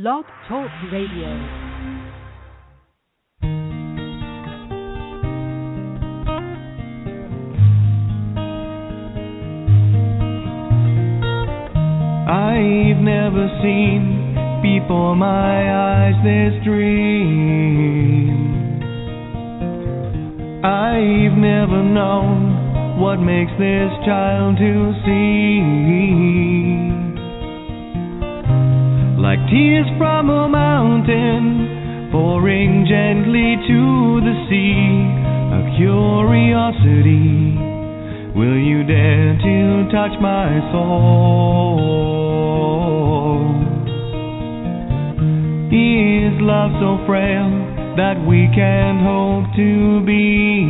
Blog Talk Radio. I've never seen before my eyes this dream. I've never known what makes this child to see. Like tears from a mountain pouring gently to the sea, a curiosity. Will you dare to touch my soul? Is love so frail that we can't hope to be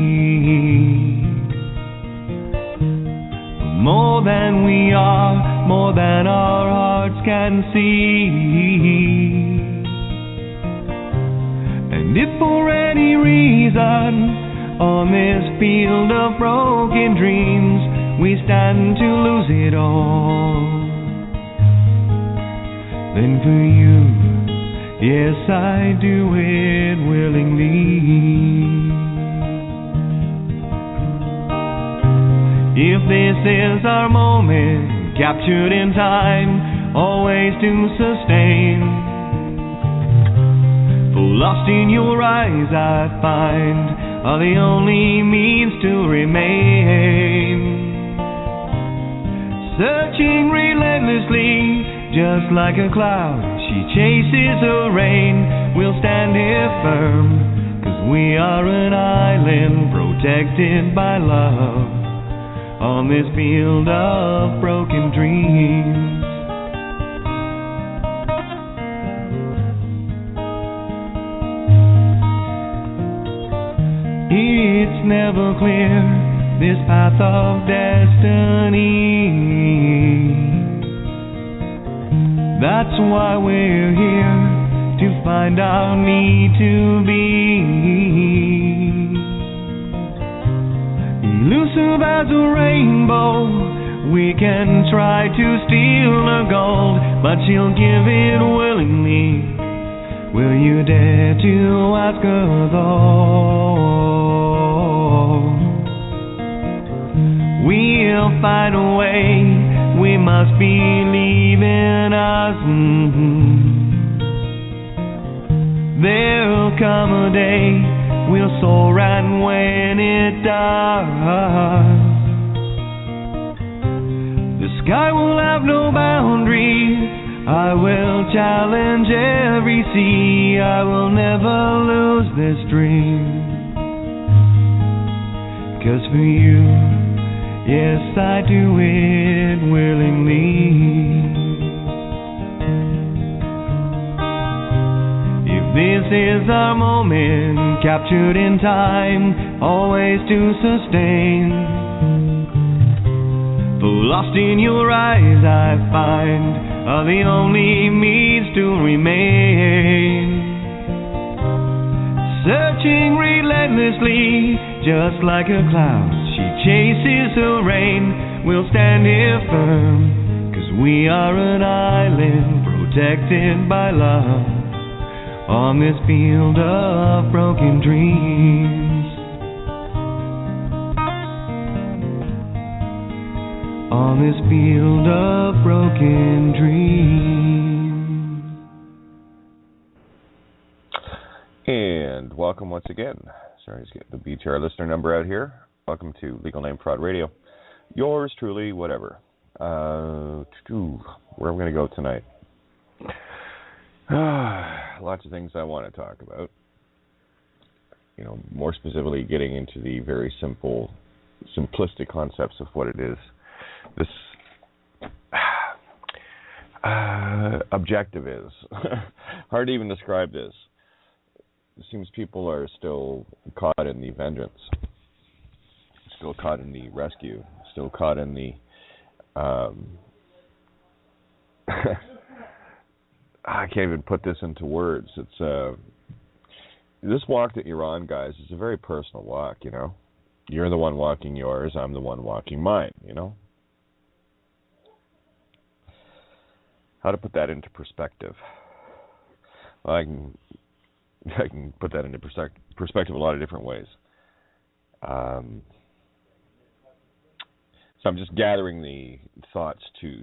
more than we are, more than our hearts can see? And if for any reason on this field of broken dreams we stand to lose it all, then for you, yes, I do it willingly. If this is our moment, captured in time, always to sustain, for lost in your eyes I find are the only means to remain. Searching relentlessly, just like a cloud, she chases her rain. We'll stand here firm, 'cause we are an island protected by love on this field of broken dreams. It's never clear, this path of destiny. That's why we're here, to find our need to be. Elusive as a rainbow, we can try to steal her gold, but she'll give it willingly. Will you dare to ask her though? We'll find a way, we must believe in us. There'll come a day we'll soar, and when it does, the sky will have no boundaries. I will challenge every sea. I will never lose this dream. 'Cause for you, yes, I do it willingly. This is our moment, captured in time, always to sustain. For lost in your eyes I find are the only means to remain. Searching relentlessly, just like a cloud, she chases her rain. We'll stand here firm, 'cause we are an island protected by love on this field of broken dreams. On this field of broken dreams. And welcome once again. Sorry, let's get the BTR listener number out here. Welcome to Legal Name Fraud Radio. Yours truly, whatever. Where are we going to go tonight? Lots of things I want to talk about. You know, more specifically getting into the very simplistic concepts of what it is. This objective is. Hard to even describe this. It seems people are still caught in the vengeance, still caught in the rescue, still caught in the I can't even put this into words. It's this walk that you're on, guys, is a very personal walk, you know. You're the one walking yours, I'm the one walking mine, you know. How to put that into perspective. Well, I can put that into perspective a lot of different ways. So I'm just gathering the thoughts to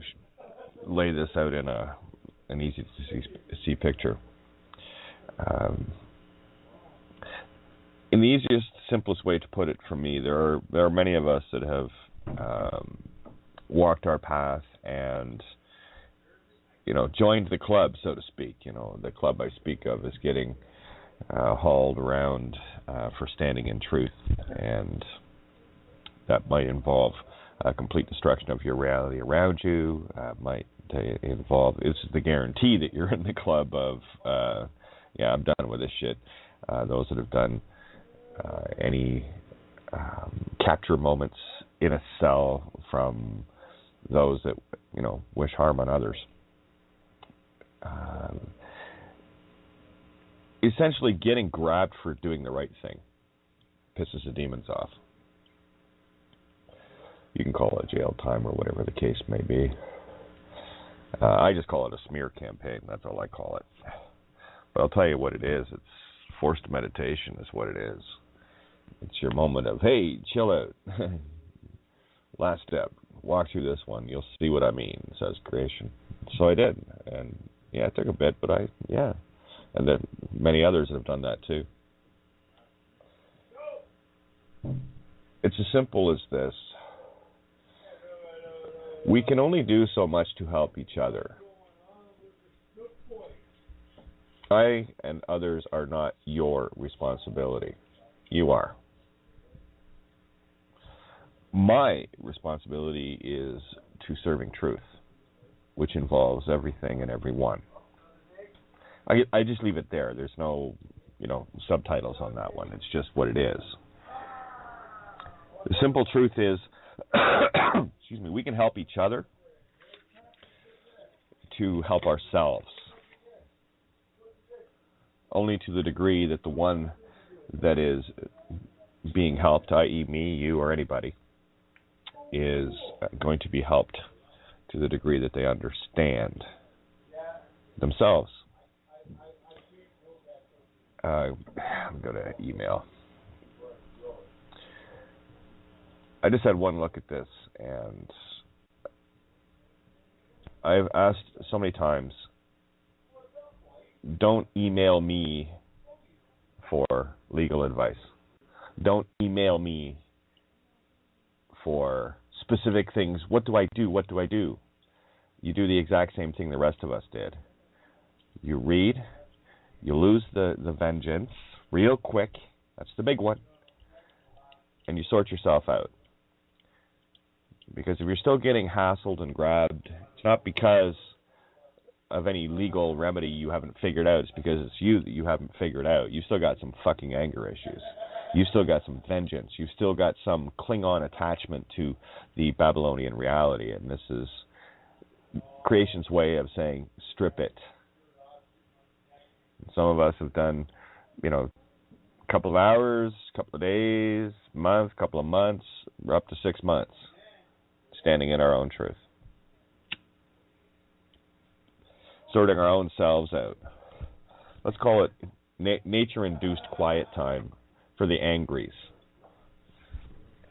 lay this out in an easy to see picture. In the easiest, simplest way to put it for me, there are many of us that have walked our path and joined the club, so to speak. The club I speak of is getting hauled around for standing in truth, and that might involve complete destruction of your reality around you. Might involve, this is the guarantee that you're in the club of, I'm done with this shit. Those that have done any capture moments in a cell from those that wish harm on others. Essentially, getting grabbed for doing the right thing pisses the demons off. You can call it jail time or whatever the case may be. I just call it a smear campaign. That's all I call it. But I'll tell you what it is. It's forced meditation is what it is. It's your moment of, hey, chill out. Last step. Walk through this one. You'll see what I mean, says creation. So I did. And yeah, it took a bit, but and then many others have done that too. It's as simple as this. We can only do so much to help each other. I and others are not your responsibility. You are. My responsibility is to serving truth, which involves everything and everyone. I just leave it there. There's no, subtitles on that one. It's just what it is. The simple truth is, we can help each other to help ourselves. Only to the degree that the one that is being helped, i.e. me, you, or anybody, is going to be helped to the degree that they understand themselves. I'm going to email. I just had one look at this, and I've asked so many times, don't email me for legal advice. Don't email me for specific things. What do I do? What do I do? You do the exact same thing the rest of us did. You read, you lose the vengeance real quick. That's the big one. And you sort yourself out. Because if you're still getting hassled and grabbed, it's not because of any legal remedy you haven't figured out. It's because it's you that you haven't figured out. You still got some fucking anger issues. You still got some vengeance. You've still got some Klingon attachment to the Babylonian reality. And this is creation's way of saying, strip it. Some of us have done, a couple of hours, couple of days, month, couple of months, we're up to 6 months, standing in our own truth. Sorting our own selves out. Let's call it nature-induced quiet time for the angries.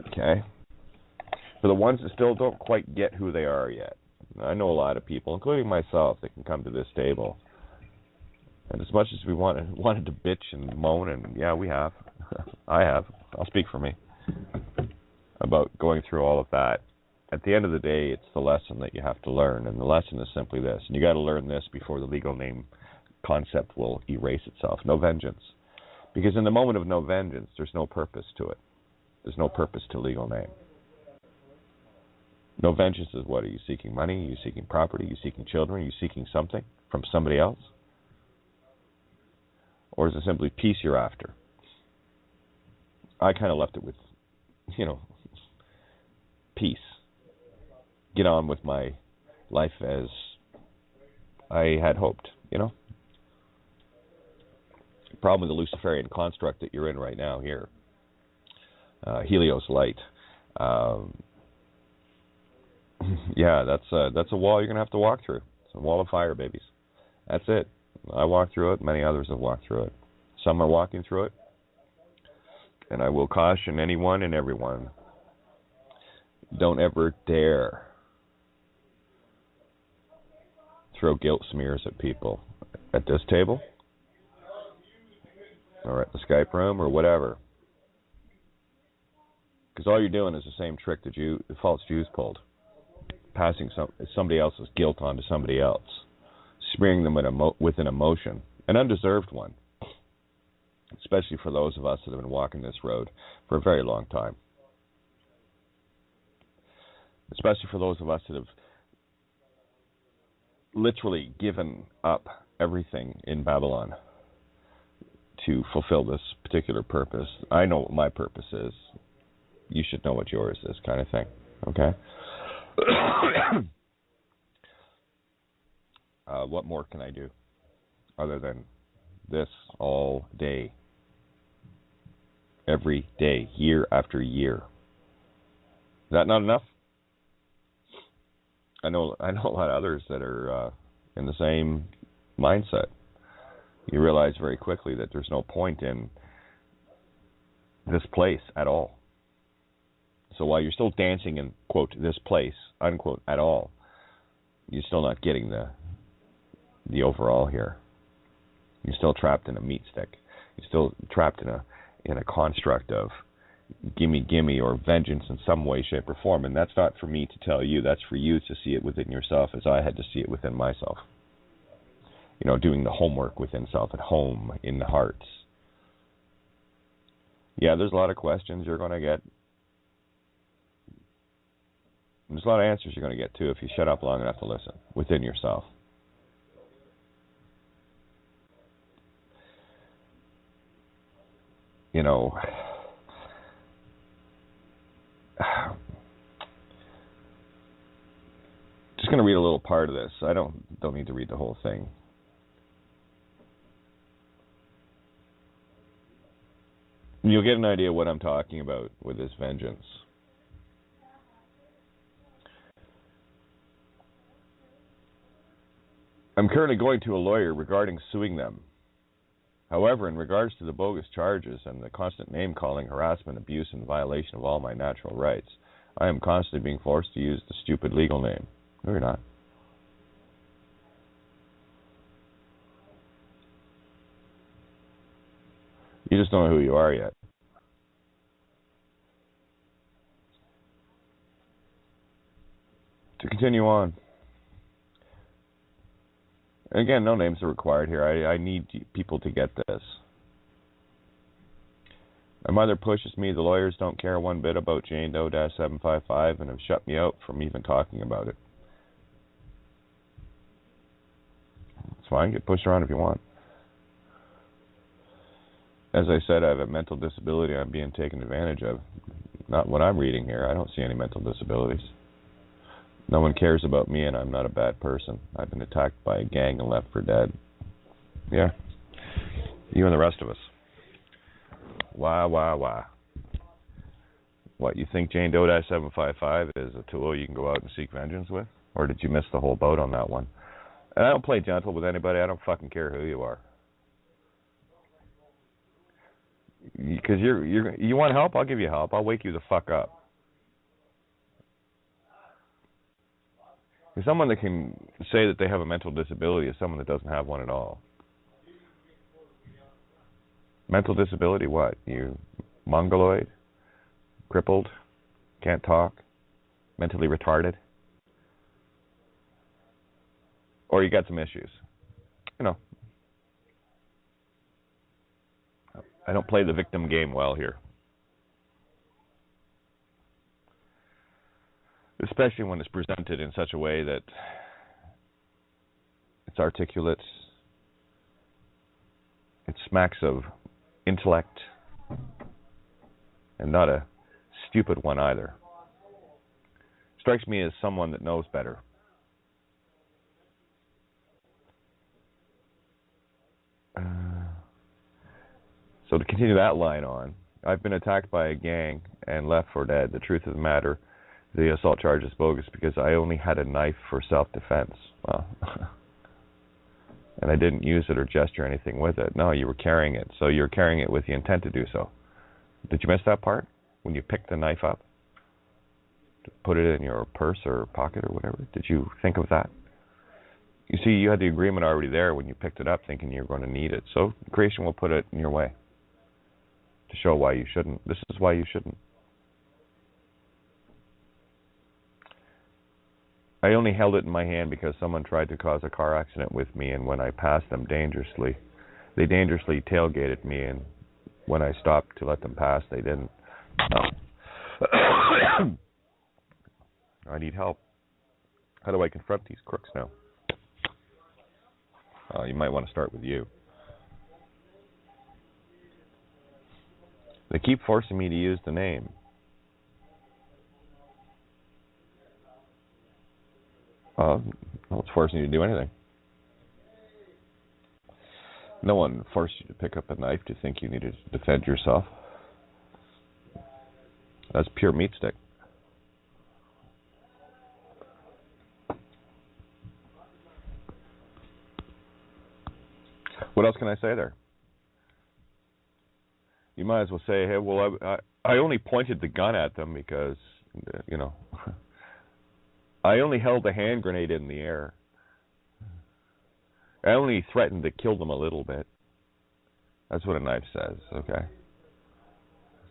Okay? For the ones that still don't quite get who they are yet. I know a lot of people, including myself, that can come to this table. And as much as we wanted to bitch and moan, and yeah, we have. I have. I'll speak for me. About going through all of that. At the end of the day, it's the lesson that you have to learn. And the lesson is simply this. And you got to learn this before the legal name concept will erase itself. No vengeance. Because in the moment of no vengeance, there's no purpose to it. There's no purpose to legal name. No vengeance is what? Are you seeking money? Are you seeking property? Are you seeking children? Are you seeking something from somebody else? Or is it simply peace you're after? I kind of left it with, peace. Get on with my life as I had hoped, The problem with the Luciferian construct that you're in right now here, Helios light, that's a wall you're going to have to walk through. It's a wall of fire, babies. That's it. I walked through it. Many others have walked through it. Some are walking through it. And I will caution anyone and everyone, don't ever dare throw guilt smears at people at this table or at the Skype room or whatever. Because all you're doing is the same trick that the false Jews pulled. Passing somebody else's guilt onto somebody else. Smearing them with an emotion. An undeserved one. Especially for those of us that have been walking this road for a very long time. Especially for those of us that have literally given up everything in Babylon to fulfill this particular purpose. I know what my purpose is. You should know what yours is, kind of thing. Okay? What more can I do other than this all day? Every day, year after year. Is that not enough? I know a lot of others that are in the same mindset. You realize very quickly that there's no point in this place at all. So while you're still dancing in, quote, this place, unquote, at all, you're still not getting the overall here. You're still trapped in a meat stick. You're still trapped in a construct of gimme or vengeance in some way, shape, or form. And that's not for me to tell you. That's for you to see it within yourself as I had to see it within myself. You know, doing the homework within self at home, in the hearts. Yeah, there's a lot of questions you're going to get. There's a lot of answers you're going to get, too, if you shut up long enough to listen within yourself. You know, just going to read a little part of this. I don't need to read the whole thing. You'll get an idea what I'm talking about with this vengeance. I'm currently going to a lawyer regarding suing them. However, in regards to the bogus charges and the constant name-calling, harassment, abuse, and violation of all my natural rights, I am constantly being forced to use the stupid legal name. No, you're not. You just don't know who you are yet. To continue on. Again, no names are required here. I need people to get this. My mother pushes me. The lawyers don't care one bit about Jane Doe-755 and have shut me out from even talking about it. It's fine. Get pushed around if you want. As I said, I have a mental disability I'm being taken advantage of. Not what I'm reading here. I don't see any mental disabilities. No one cares about me, and I'm not a bad person. I've been attacked by a gang and left for dead. Yeah. You and the rest of us. Why? What, you think Jane Doe-755 is a tool you can go out and seek vengeance with? Or did you miss the whole boat on that one? And I don't play gentle with anybody. I don't fucking care who you are. Because you want help? I'll give you help. I'll wake you the fuck up. Someone that can say that they have a mental disability is someone that doesn't have one at all. Mental disability, what? You mongoloid? Crippled? Can't talk? Mentally retarded? Or you got some issues? You know. I don't play the victim game well here. Especially when it's presented in such a way that it's articulate, it smacks of intellect, and not a stupid one either. Strikes me as someone that knows better. So to continue that line on, I've been attacked by a gang and left for dead. The truth of the matter, the assault charge is bogus because I only had a knife for self-defense. Well, And I didn't use it or gesture anything with it. No, you were carrying it. So you're carrying it with the intent to do so. Did you miss that part? When you picked the knife up? To put it in your purse or pocket or whatever? Did you think of that? You see, you had the agreement already there when you picked it up thinking you were going to need it. So creation will put it in your way to show why you shouldn't. This is why you shouldn't. I only held it in my hand because someone tried to cause a car accident with me, and when I passed them dangerously, they dangerously tailgated me, and when I stopped to let them pass, they didn't. I need help. How do I confront these crooks now? You might want to start with you. They keep forcing me to use the name. No one's forcing you to do anything. No one forced you to pick up a knife to think you needed to defend yourself. That's pure meat stick. What else can I say there? You might as well say, hey, well, I only pointed the gun at them because, I only held the hand grenade in the air. I only threatened to kill them a little bit. That's what a knife says, okay?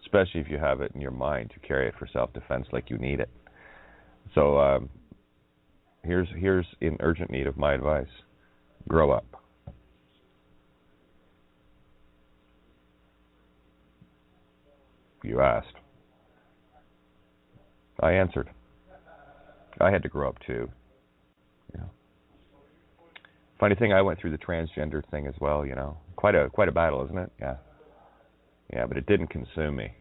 Especially if you have it in your mind to carry it for self-defense like you need it. So here's in urgent need of my advice. Grow up. You asked. I answered. I had to grow up too. Funny thing, I went through the transgender thing as well. Quite a battle, isn't it? Yeah, but it didn't consume me.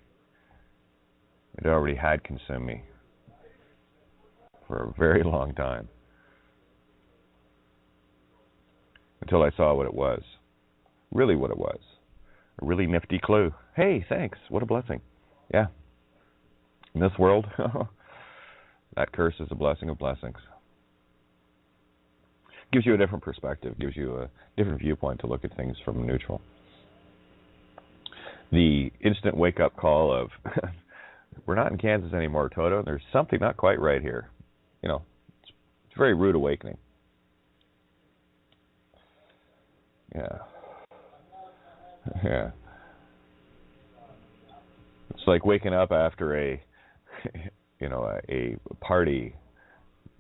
It already had consumed me for a very long time until I saw what it was. Really, what it was. A really nifty clue. Hey, thanks. What a blessing. Yeah. In this world, that curse is a blessing of blessings. Gives you a different perspective, gives you a different viewpoint to look at things from neutral. The instant wake-up call of, we're not in Kansas anymore, Toto. There's something not quite right here. It's a very rude awakening. Yeah. It's like waking up after a party,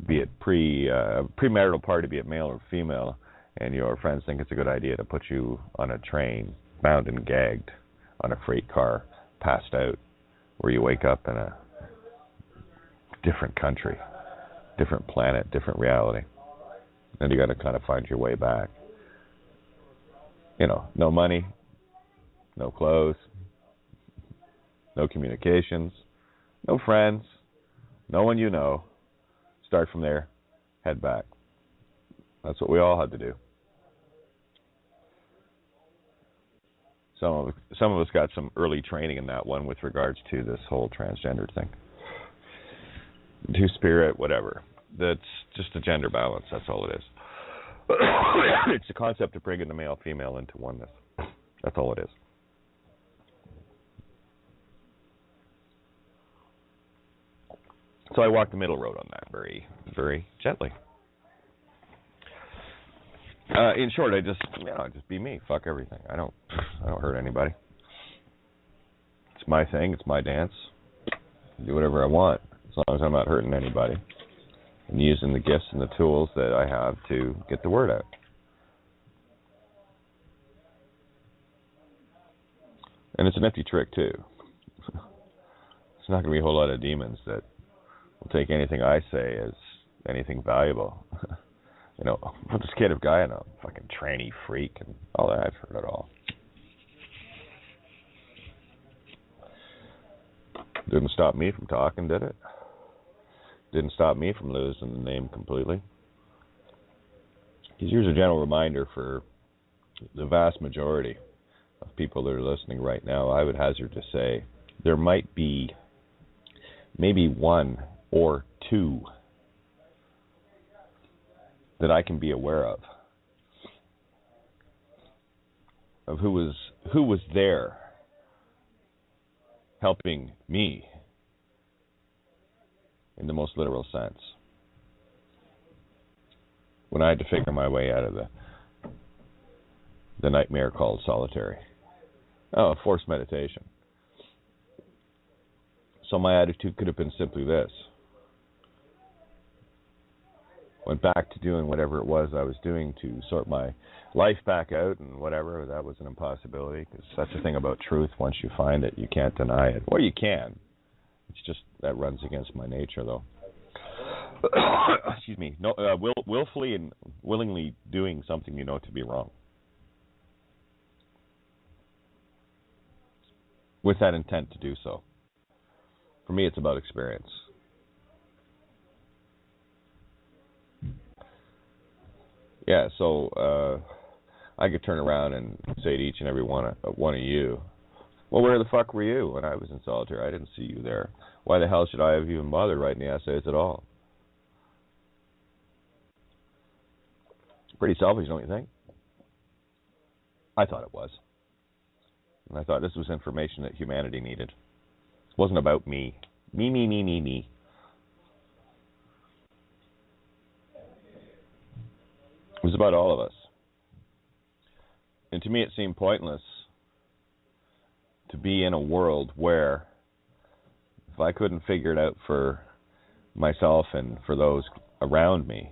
be it premarital party, be it male or female, and your friends think it's a good idea to put you on a train, bound and gagged, on a freight car, passed out, where you wake up in a different country, different planet, different reality. And you got to kind of find your way back. No money, no clothes, no communications, no friends, no one you know. Start from there, head back. That's what we all had to do. Some of us got some early training in that one with regards to this whole transgender thing. Two-spirit, whatever. That's just a gender balance. That's all it is. It's the concept of bringing the male-female into oneness. That's all it is. So I walked the middle road on that very, very gently. In short, I just be me. Fuck everything. I don't hurt anybody. It's my thing. It's my dance. I do whatever I want as long as I'm not hurting anybody. And using the gifts and the tools that I have to get the word out. And it's a nifty trick too. It's not going to be a whole lot of demons that will take anything I say as anything valuable. What this kid of guy and a fucking tranny freak and all that. I've heard it all. Didn't stop me from talking, did it? Didn't stop me from losing the name completely. Because here's a general reminder for the vast majority of people that are listening right now. I would hazard to say there might be maybe one or two that I can be aware of of who was there helping me in the most literal sense when I had to figure my way out of the nightmare called solitary. Oh, forced meditation. So my attitude could have been simply this. Went back to doing whatever it was I was doing to sort my life back out, and whatever, that was an impossibility, because such a thing about truth, once you find it, you can't deny it. Or you can. It's just that runs against my nature, though. Excuse me. No, willfully and willingly doing something you know to be wrong, with that intent to do so. For me, it's about experience. Yeah, so I could turn around and say to each and every one of you, well, where the fuck were you when I was in solitary? I didn't see you there. Why the hell should I have even bothered writing the essays at all? Pretty selfish, don't you think? I thought it was. And I thought this was information that humanity needed. It wasn't about me. Me. It was about all of us. And to me it seemed pointless to be in a world where if I couldn't figure it out for myself and for those around me,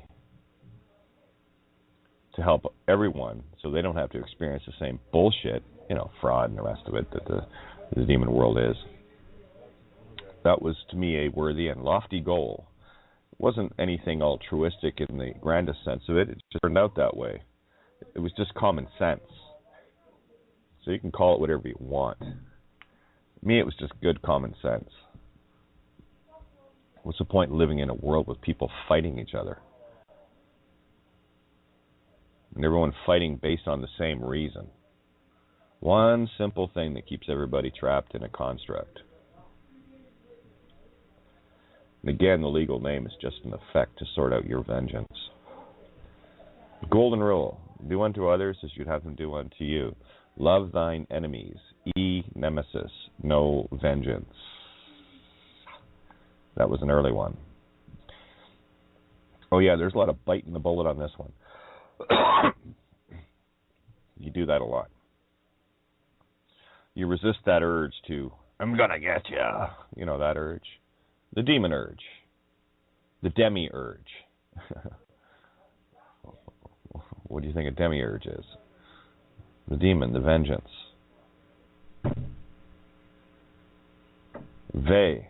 to help everyone so they don't have to experience the same bullshit, fraud and the rest of it that the demon world is. That was to me a worthy and lofty goal. It wasn't anything altruistic in the grandest sense of it. It just turned out that way. It was just common sense. So you can call it whatever you want. To me, it was just good common sense. What's the point in living in a world with people fighting each other? And everyone fighting based on the same reason. One simple thing that keeps everybody trapped in a construct. And again, the legal name is just an effect to sort out your vengeance. The golden rule: do unto others as you'd have them do unto you. Love thine enemies. Nemesis. No vengeance. That was an early one. Oh yeah, there's a lot of biting the bullet on this one. You do that a lot. You resist that urge to, I'm gonna get ya. That urge. The demon urge. The demi-urge. What do you think a demi-urge is? The demon, the vengeance. Ve,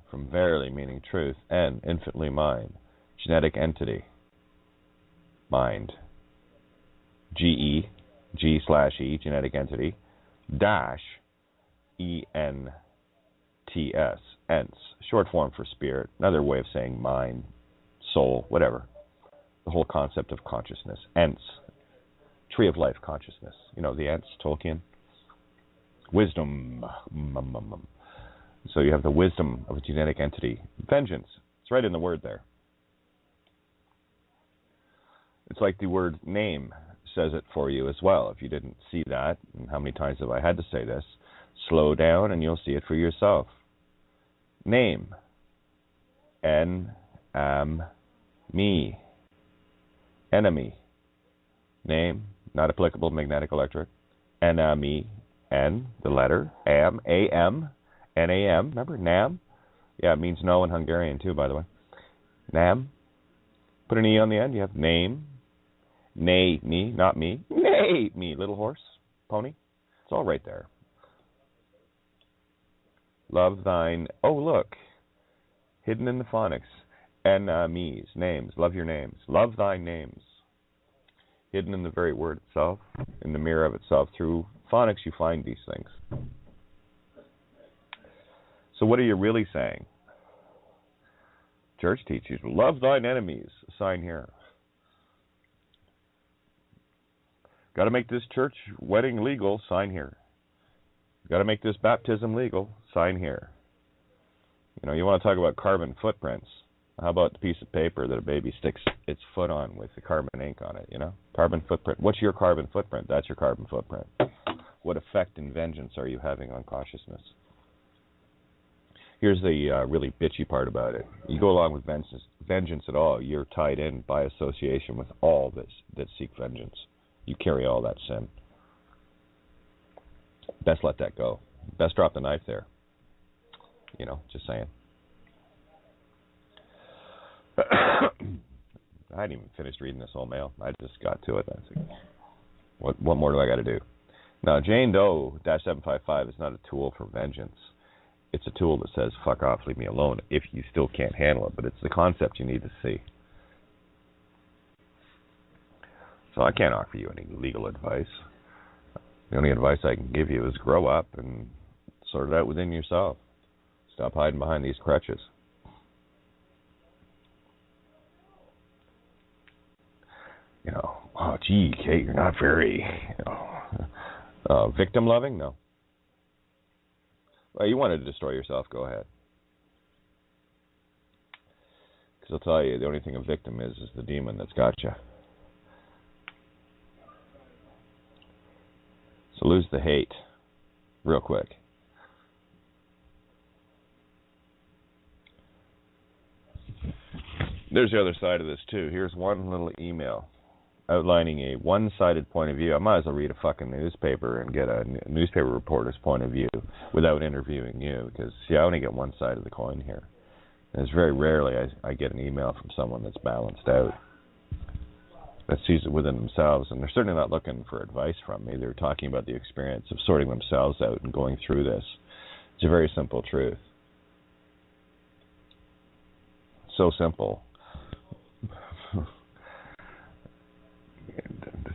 from verily meaning truth, and infinitely mind. Genetic entity. Mind. G/E, genetic entity, dash, ENTS, ents, short form for spirit, another way of saying mind, soul, whatever. The whole concept of consciousness. Ents, tree of life consciousness. The ents, Tolkien. Wisdom. So you have the wisdom of a genetic entity. Vengeance. It's right in the word there. It's like the word name says it for you as well. If you didn't see that, and how many times have I had to say this, slow down and you'll see it for yourself. Name. Me. Enemy. Name. Not applicable, magnetic, electric. Enemy. N, the letter. Am. A-M. N-A-M. Remember? Nam? Yeah, it means no in Hungarian too, by the way. Nam. Put an E on the end. You have name. Nay, me, not me. Nay, me, little horse, pony. It's all right there. Love thine. Oh, look. Hidden in the phonics. Enemies, names. Love your names. Love thine names. Hidden in the very word itself, in the mirror of itself. Through phonics, you find these things. So what are you really saying? Church teaches, love thine enemies. Sign here. Got to make this church wedding legal, sign here. Got to make this baptism legal, sign here. You want to talk about carbon footprints. How about the piece of paper that a baby sticks its foot on with the carbon ink on it, Carbon footprint. What's your carbon footprint? That's your carbon footprint. What effect in vengeance are you having on consciousness? Here's the really bitchy part about it. You go along with vengeance at all, you're tied in by association with all that seek vengeance. You carry all that sin. Best let that go. Best drop the knife there. You know, just saying. I hadn't even finished reading this whole mail. I just got to it. I was like, what more do I got to do? Now, Jane Doe-755 is not a tool for vengeance. It's a tool that says, fuck off, leave me alone, if you still can't handle it. But it's the concept you need to see. So I can't offer you any legal advice. The only advice I can give you is grow up and sort it out within yourself. Stop hiding behind these crutches. You know, oh, gee, Kate, you're not very, victim-loving? No. Well, you wanted to destroy yourself, go ahead. Because I'll tell you, the only thing a victim is the demon that's got you. So lose the hate real quick. There's the other side of this, too. Here's one little email outlining a one-sided point of view. I might as well read a fucking newspaper and get a newspaper reporter's point of view without interviewing you, because, see, I only get one side of the coin here. And it's very rarely I get an email from someone that's balanced out, that sees it within themselves, and they're certainly not looking for advice from me. They're talking about the experience of sorting themselves out and going through this. It's a very simple truth. So simple.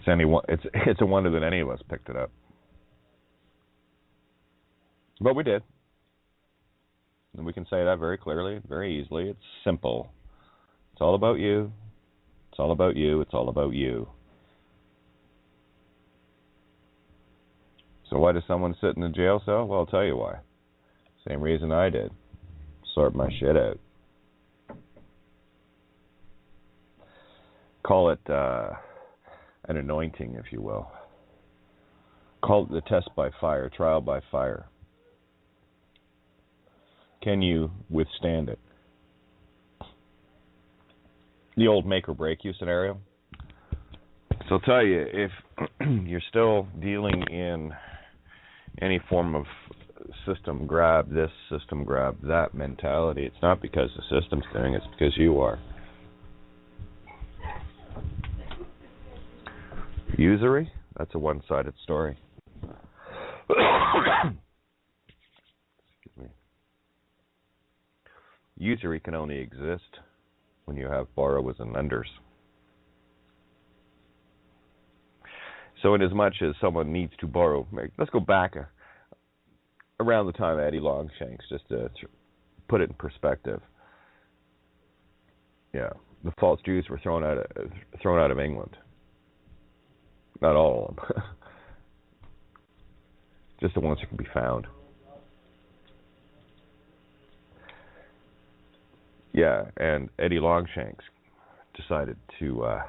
It's a wonder that any of us picked it up. But we did. And we can say that very clearly, very easily. It's simple. It's all about you. It's all about you. It's all about you. So why does someone sit in a jail cell? Well, I'll tell you why. Same reason I did. Sort my shit out. Call it an anointing, if you will. Call it the test by fire, trial by fire. Can you withstand it? The old make or break you scenario. So I'll tell you, if you're still dealing in any form of system grab this, system grab that mentality, it's not because the system's doing it, it's because you are. Usury? That's a one-sided story. Excuse me. Usury can only exist when you have borrowers and lenders. So in as much as someone needs to borrow, let's go back around the time of Eddie Longshanks, just to put it in perspective. Yeah, the false Jews were thrown out of England. Not all of them. Just the ones that can be found. Yeah, and Eddie Longshanks decided to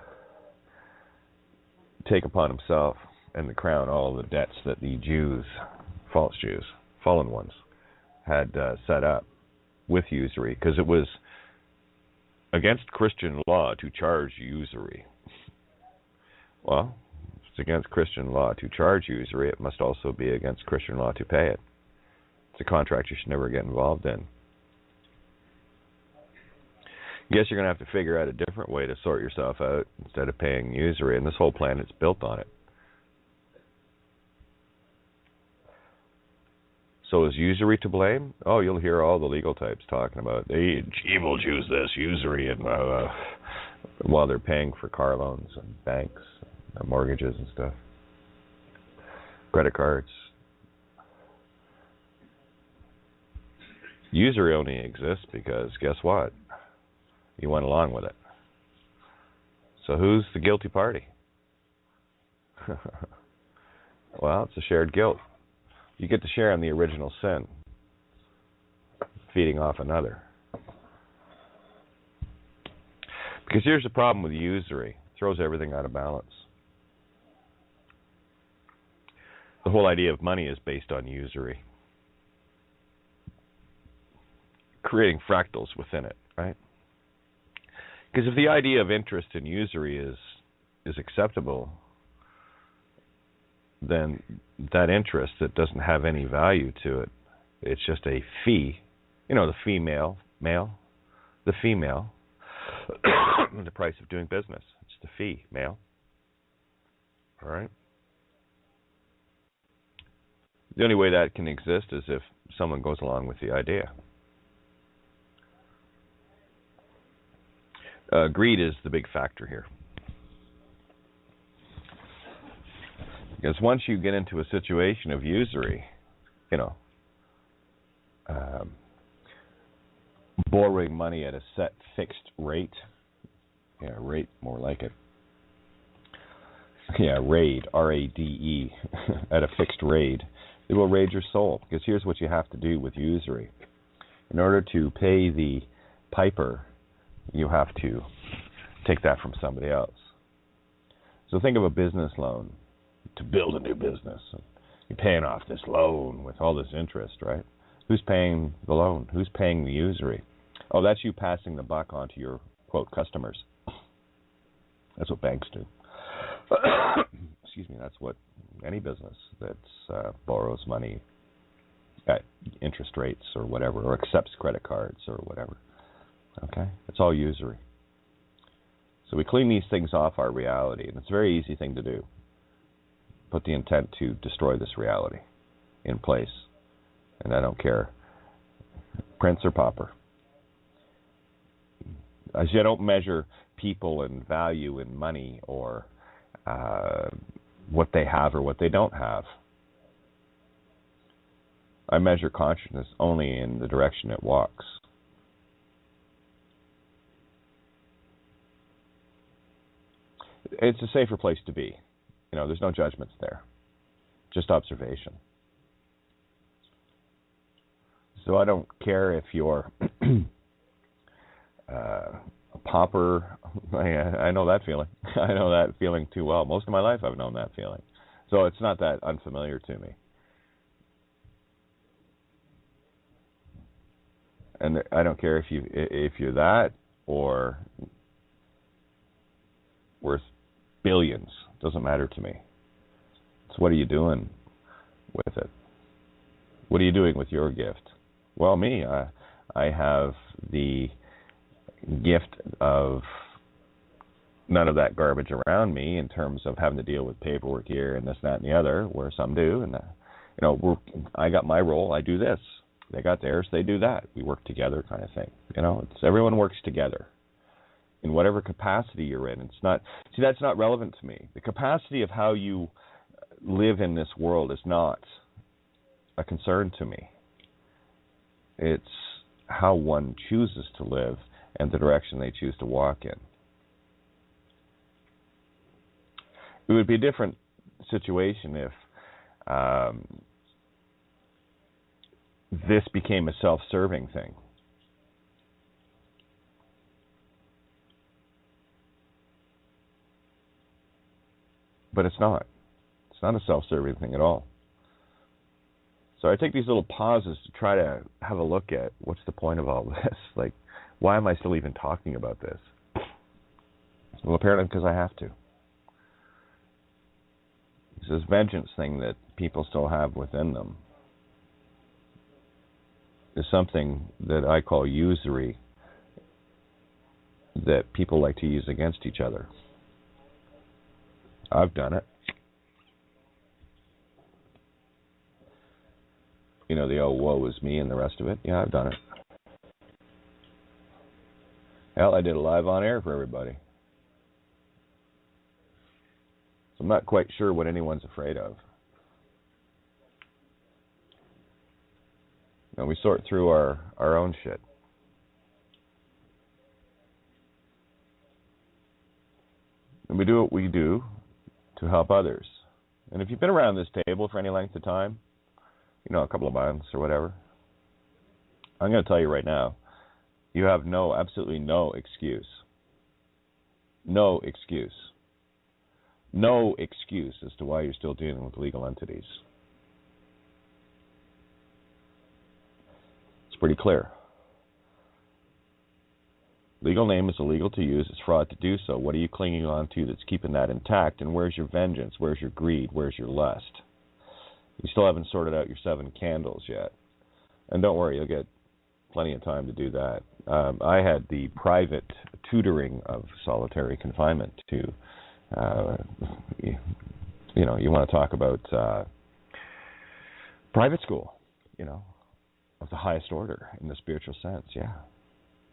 take upon himself and the crown all of the debts that the Jews, false Jews, fallen ones, had set up with usury, because it was against Christian law to charge usury. Well, it's against Christian law to charge usury. It must also be against Christian law to pay it. It's a contract you should never get involved in. Guess you're going to have to figure out a different way to sort yourself out instead of paying usury, and this whole planet's built on it. So is usury to blame? Oh, you'll hear all the legal types talking about the evil Jews this, usury, and while they're paying for car loans and banks, and mortgages and stuff, credit cards. Usury only exists because, guess what? You went along with it. So who's the guilty party? Well, it's a shared guilt. You get to share in the original sin, feeding off another. Because here's the problem with usury. It throws everything out of balance. The whole idea of money is based on usury, creating fractals within it, right? Because if the idea of interest and usury is acceptable, then that interest that doesn't have any value to it, it's just a fee. You know, the female, the female, the price of doing business. It's the fee, male. All right? The only way that can exist is if someone goes along with the idea. Greed is the big factor here. Because once you get into a situation of usury, you know, borrowing money at a set fixed rate, rate, more like it. Raid, R-A-D-E, at a fixed rate, it will raid your soul. Because here's what you have to do with usury. In order to pay the piper, you have to take that from somebody else. So think of a business loan to build a new business. You're paying off this loan with all this interest, right? Who's paying the loan? Who's paying the usury? Oh, that's you passing the buck on to your, quote, customers. That's what banks do. Excuse me, that's what any business that borrows money at interest rates or whatever, or accepts credit cards or whatever. Okay? It's all usury. So we clean these things off our reality, and it's a very easy thing to do. Put the intent to destroy this reality in place. And I don't care, prince or pauper. As you don't measure people and value in money or what they have or what they don't have. I measure consciousness only in the direction it walks. It's a safer place to be. You know, there's no judgments there. Just observation. So I don't care if you're a pauper. I know that feeling. I know that feeling too well. Most of my life I've known that feeling. So it's not that unfamiliar to me. And I don't care if you're that or worth billions. Doesn't matter to me. It's what are you doing with it? What are you doing with your gift? Well, me, I have the gift of none of that garbage around me in terms of having to deal with paperwork here and this, that, and the other, where some do. And I got my role. I do this. They got theirs. They do that. We work together, kind of thing. It's everyone works together in whatever capacity you're in. It's not. See, that's not relevant to me. The capacity of how you live in this world is not a concern to me. It's how one chooses to live and the direction they choose to walk in. It would be a different situation if this became a self-serving thing. But it's not. It's not a self-serving thing at all. So I take these little pauses to try to have a look at what's the point of all this. Like, why am I still even talking about this? Well, apparently because I have to. It's this vengeance thing that people still have within them is something that I call usury that people like to use against each other. I've done it. The oh, woe is me and the rest of it. Yeah, I've done it. Hell, I did a live on air for everybody. So I'm not quite sure what anyone's afraid of. We sort through our own shit. And we do what we do to help others. And if you've been around this table for any length of time, a couple of months or whatever, I'm going to tell you right now, you have absolutely no excuse. No excuse. No excuse as to why you're still dealing with legal entities. It's pretty clear. Legal name is illegal to use. It's fraud to do so. What are you clinging on to that's keeping that intact? And where's your vengeance? Where's your greed? Where's your lust? You still haven't sorted out your 7 candles yet. And don't worry, you'll get plenty of time to do that. I had the private tutoring of solitary confinement to, you want to talk about private school, of the highest order in the spiritual sense, yeah.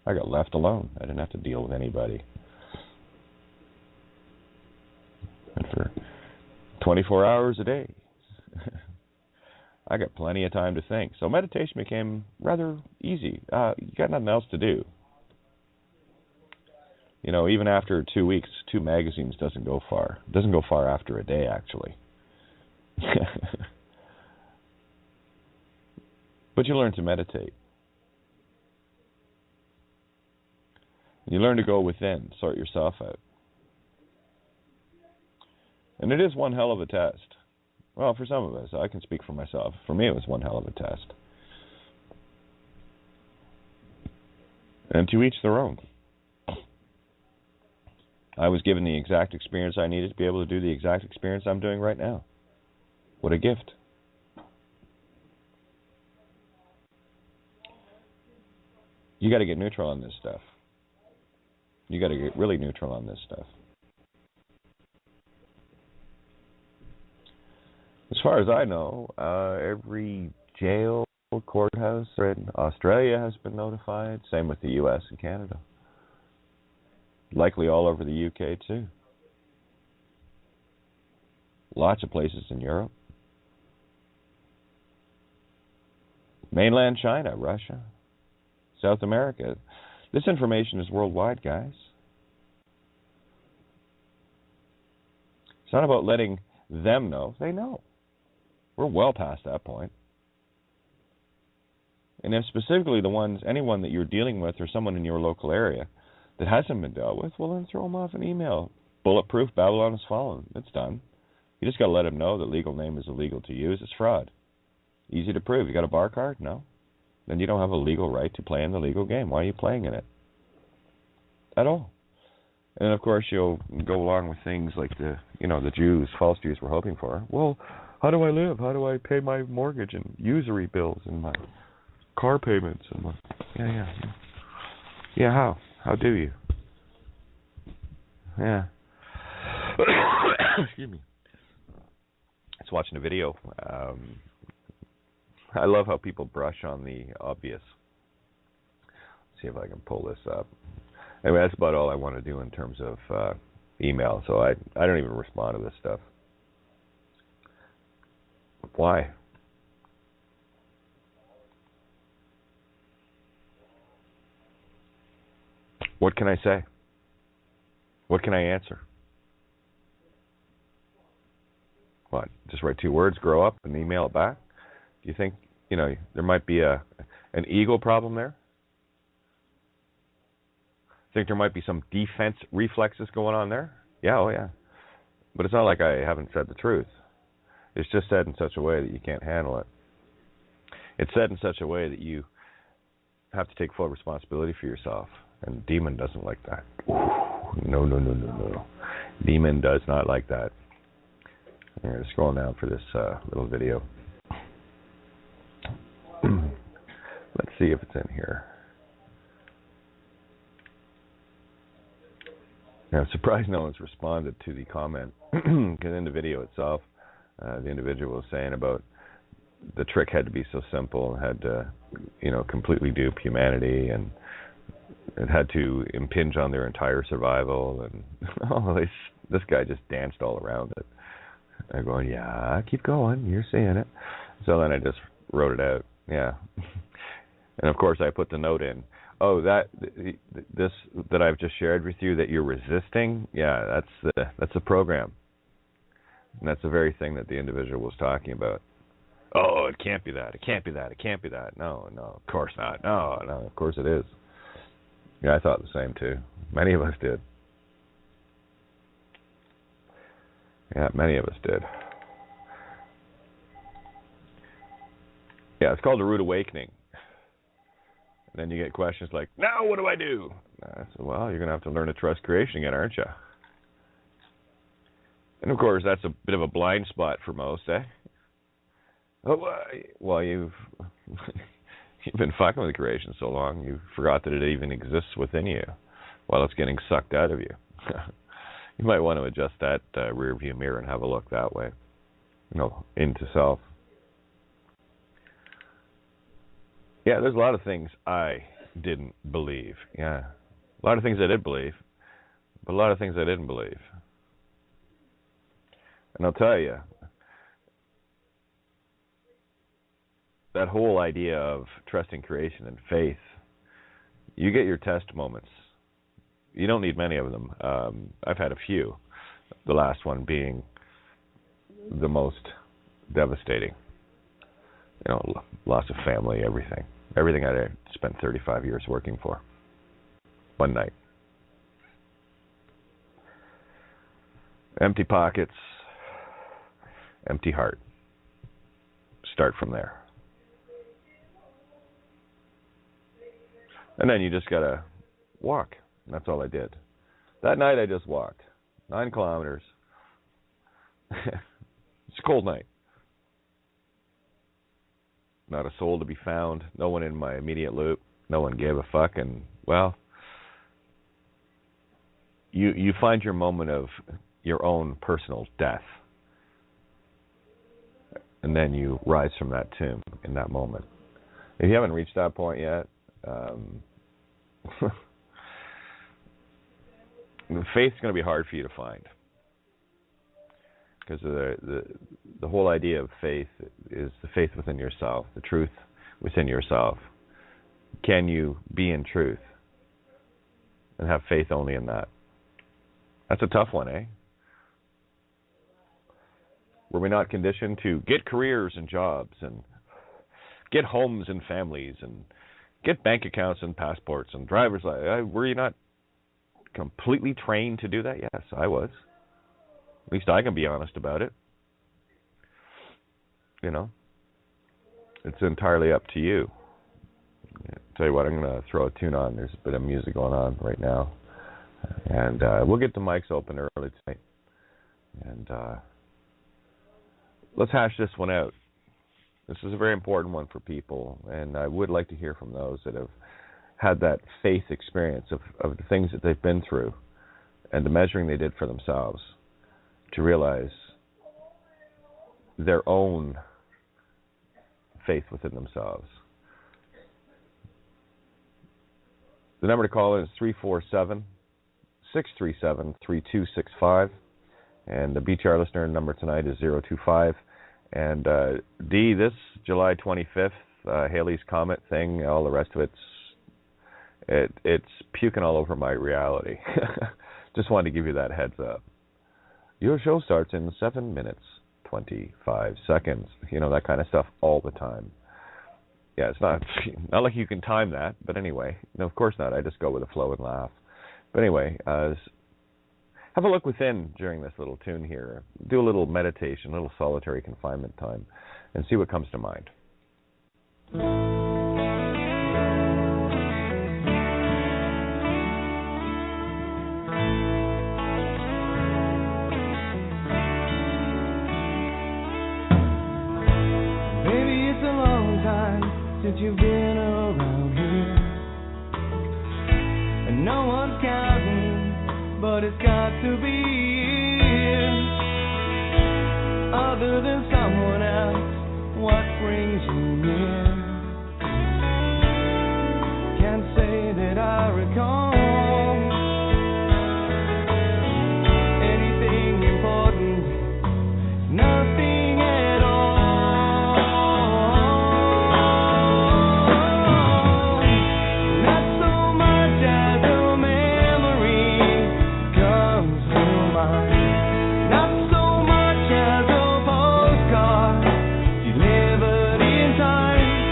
I got left alone. I didn't have to deal with anybody. And for 24 hours a day, I got plenty of time to think. So meditation became rather easy. You got nothing else to do. Even after 2 weeks, 2 magazines doesn't go far. It doesn't go far after a day, actually. But you learn to meditate. You learn to go within, sort yourself out. And it is one hell of a test. Well, for some of us, I can speak for myself. For me, it was one hell of a test. And to each their own. I was given the exact experience I needed to be able to do the exact experience I'm doing right now. What a gift. You got to get neutral on this stuff. You got to get really neutral on this stuff. As far as I know, every jail, courthouse in Australia has been notified. Same with the U.S. and Canada. Likely all over the U.K. too. Lots of places in Europe. Mainland China, Russia, South America. This information is worldwide, guys. It's not about letting them know. They know. We're well past that point. And if specifically anyone that you're dealing with or someone in your local area that hasn't been dealt with, well, then throw them off an email. Bulletproof, Babylon is fallen. It's done. You just got to let them know that legal name is illegal to use. It's fraud. Easy to prove. You got a bar card? No. Then you don't have a legal right to play in the legal game. Why are you playing in it? At all. And of course, you'll go along with things like the Jews, false Jews were hoping for. Well, how do I live? How do I pay my mortgage and usury bills and my car payments and my how? How do you? Yeah. Excuse me. I was watching a video. I love how people brush on the obvious. Let's see if I can pull this up. Anyway, that's about all I want to do in terms of email. So I don't even respond to this stuff. Why? What can I say? What can I answer? What? Just write 2 words, grow up, and email it back? Do you think, there might be an ego problem there? Think there might be some defense reflexes going on there? Yeah, oh yeah. But it's not like I haven't said the truth. It's just said in such a way that you can't handle it. It's said in such a way that you have to take full responsibility for yourself. And Demon doesn't like that. No. Demon does not like that. I'm just scrolling down for this little video. Let's see if it's in here. Now, I'm surprised no one's responded to the comment, because in the video itself, the individual was saying about the trick had to be so simple, had to, completely dupe humanity, and it had to impinge on their entire survival, and this guy just danced all around it. I'm going, yeah, keep going, you're seeing it. So then I just wrote it out, yeah. And of course I put the note in. Oh, this that I've just shared with you that you're resisting, yeah, that's the program. And that's the very thing that the individual was talking about. Oh, it can't be that. It can't be that. It can't be that. No, of course not. No, of course it is. Yeah, I thought the same too. Many of us did. Yeah, many of us did. Yeah, it's called a rude awakening. then you get questions like, now what do I do? I said, well, you're going to have to learn to trust creation again, aren't you? And, of course, that's a bit of a blind spot for most, eh? Oh, well, you've been fucking with creation so long, you forgot that it even exists within you while it's getting sucked out of you. You might want to adjust that rear view mirror and have a look that way, into self. Yeah, there's a lot of things I didn't believe. Yeah, a lot of things I did believe, but a lot of things I didn't believe. And I'll tell you, that whole idea of trusting creation and faith, you get your test moments. You don't need many of them. I've had a few, the last one being the most devastating. Loss of family, everything. Everything I spent 35 years working for. One night. Empty pockets, empty heart. Start from there. And then you just got to walk. And that's all I did. That night I just walked. 9 kilometers. It's a cold night. Not a soul to be found. No one in my immediate loop. No one gave a fuck. And, well, you find your moment of your own personal death. And then you rise from that tomb in that moment. If you haven't reached that point yet, the faith's going to be hard for you to find. Because the whole idea of faith is the faith within yourself, the truth within yourself. Can you be in truth and have faith only in that? That's a tough one, eh? Were we not conditioned to get careers and jobs and get homes and families and get bank accounts and passports and driver's license? Were you not completely trained to do that? Yes, I was. At least I can be honest about it. It's entirely up to you. I'll tell you what, I'm going to throw a tune on. There's a bit of music going on right now. And we'll get the mics open early tonight. And let's hash this one out. This is a very important one for people. And I would like to hear from those that have had that faith experience of the things that they've been through and the measuring they did for themselves to realize their own faith within themselves. The number to call in is 347-637-3265. And the BTR listener number tonight is 025. And D, this July 25th, Halley's Comet thing, all the rest of it's puking all over my reality. Just wanted to give you that heads up. Your show starts in 7 minutes, 25 seconds. That kind of stuff all the time. Yeah, it's not like you can time that, but anyway. No, of course not. I just go with the flow and laugh. But anyway, have a look within during this little tune here. Do a little meditation, a little solitary confinement time, and see what comes to mind. Since you've been around here, and no one's counting, but it's got to be other than someone else. What brings you near? Can't say that I recall anything important, nothing at all. Not so much as a postcard delivered in time.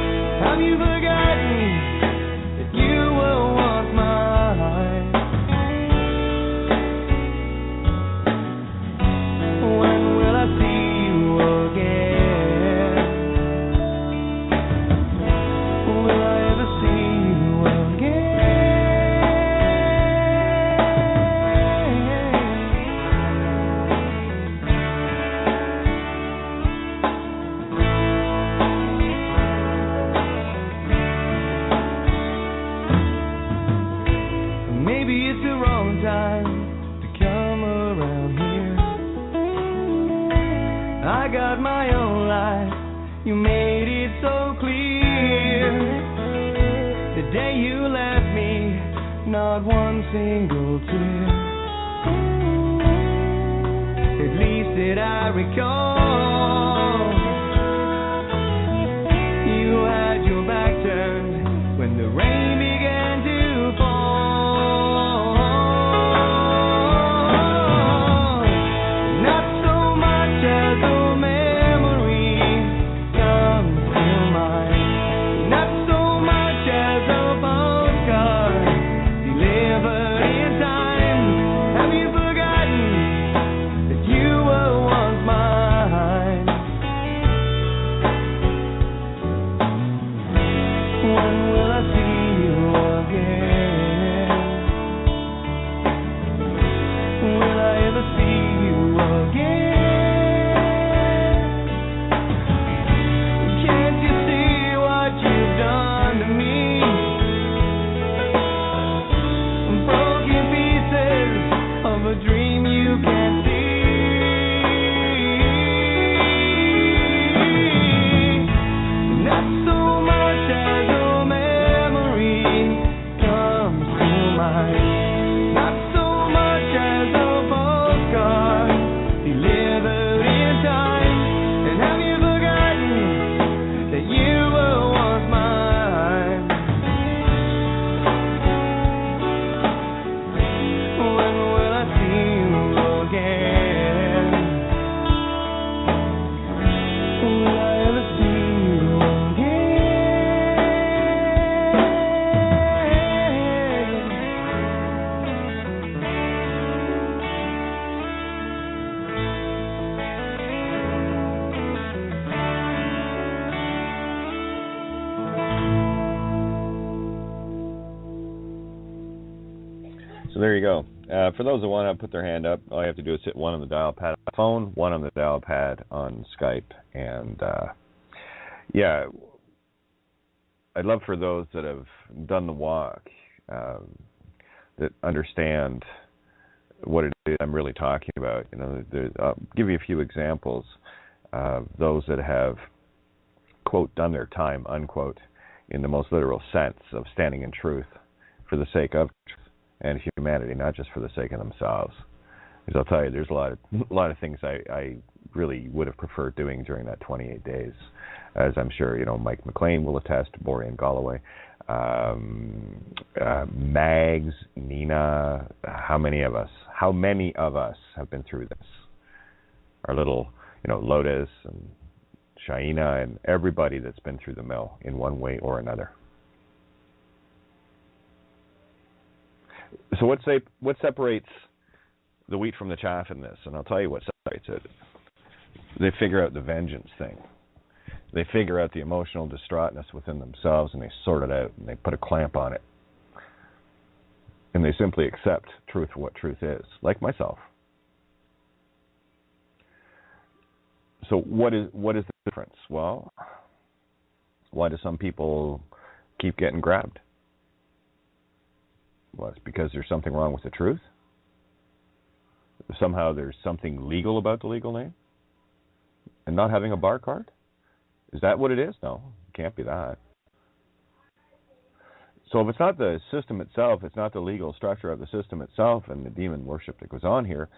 You made it so clear. The day you left me, not one single tear. At least that I recall. You had your back turned when the rain began to fall. Not so much as a memory comes to mind. Not so much as a postcard delivered in time. Have you forgotten that you were once mine? When will I see you again? Will I ever see you again? Can't you see what you've done to me? Broken pieces of a dream you can't see. Not so much as a memory comes to mind. Not so much as a postcard delivered in time. And have you forgotten that you were once mine? When will I see you again? Will I ever see you So there you go. For those that want to put their hand up, all you have to do is hit one on the dial pad on the phone, one on the dial pad on Skype, and yeah, I'd love for those that have done the walk, that understand what it is I'm really talking about. You know, I'll give you a few examples of those that have, quote, done their time, unquote, in the most literal sense of standing in truth for the sake of truth and humanity, not just for the sake of themselves. Because I'll tell you, there's a lot of things I really would have preferred doing during that 28 days, as I'm sure Mike McLean will attest, Borean Galloway, Mags, Nina. How many of us have been through this? Our little, Lotus and Shaina and everybody that's been through the mill in one way or another. So what separates the wheat from the chaff in this? And I'll tell you what separates it. They figure out the vengeance thing. They figure out the emotional distraughtness within themselves, and they sort it out, and they put a clamp on it. And they simply accept truth for what truth is, like myself. So what is the difference? Well, why do some people keep getting grabbed? Well, it's because there's something wrong with the truth. Somehow there's something legal about the legal name and not having a bar card. Is that what it is? No, it can't be that. So if it's not the system itself, it's not the legal structure of the system itself and the demon worship that goes on here,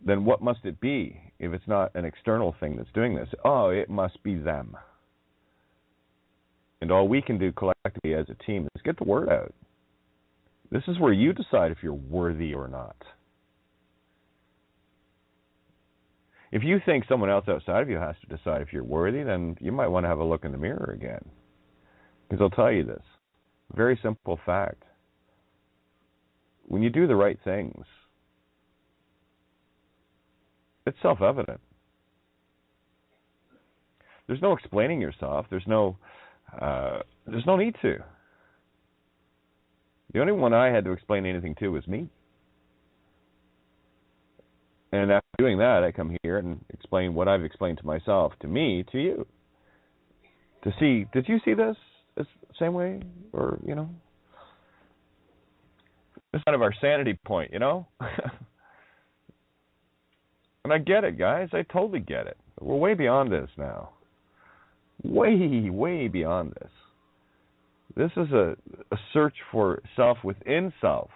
then what must it be if it's not an external thing that's doing this? Oh, it must be them. And all we can do collectively as a team is get the word out. This is where you decide if you're worthy or not. If you think someone else outside of you has to decide if you're worthy, then you might want to have a look in the mirror again. Because I'll tell you this, very simple fact. When you do the right things, it's self-evident. There's no explaining yourself. There's no need to. The only one I had to explain anything to was me. And after doing that, I come here and explain what I've explained to myself, to me, to you. To see, did you see this the same way? Or, it's kind of our sanity point, And I get it, guys. I totally get it. We're way beyond this now. way, way beyond this. This is a search for self within self.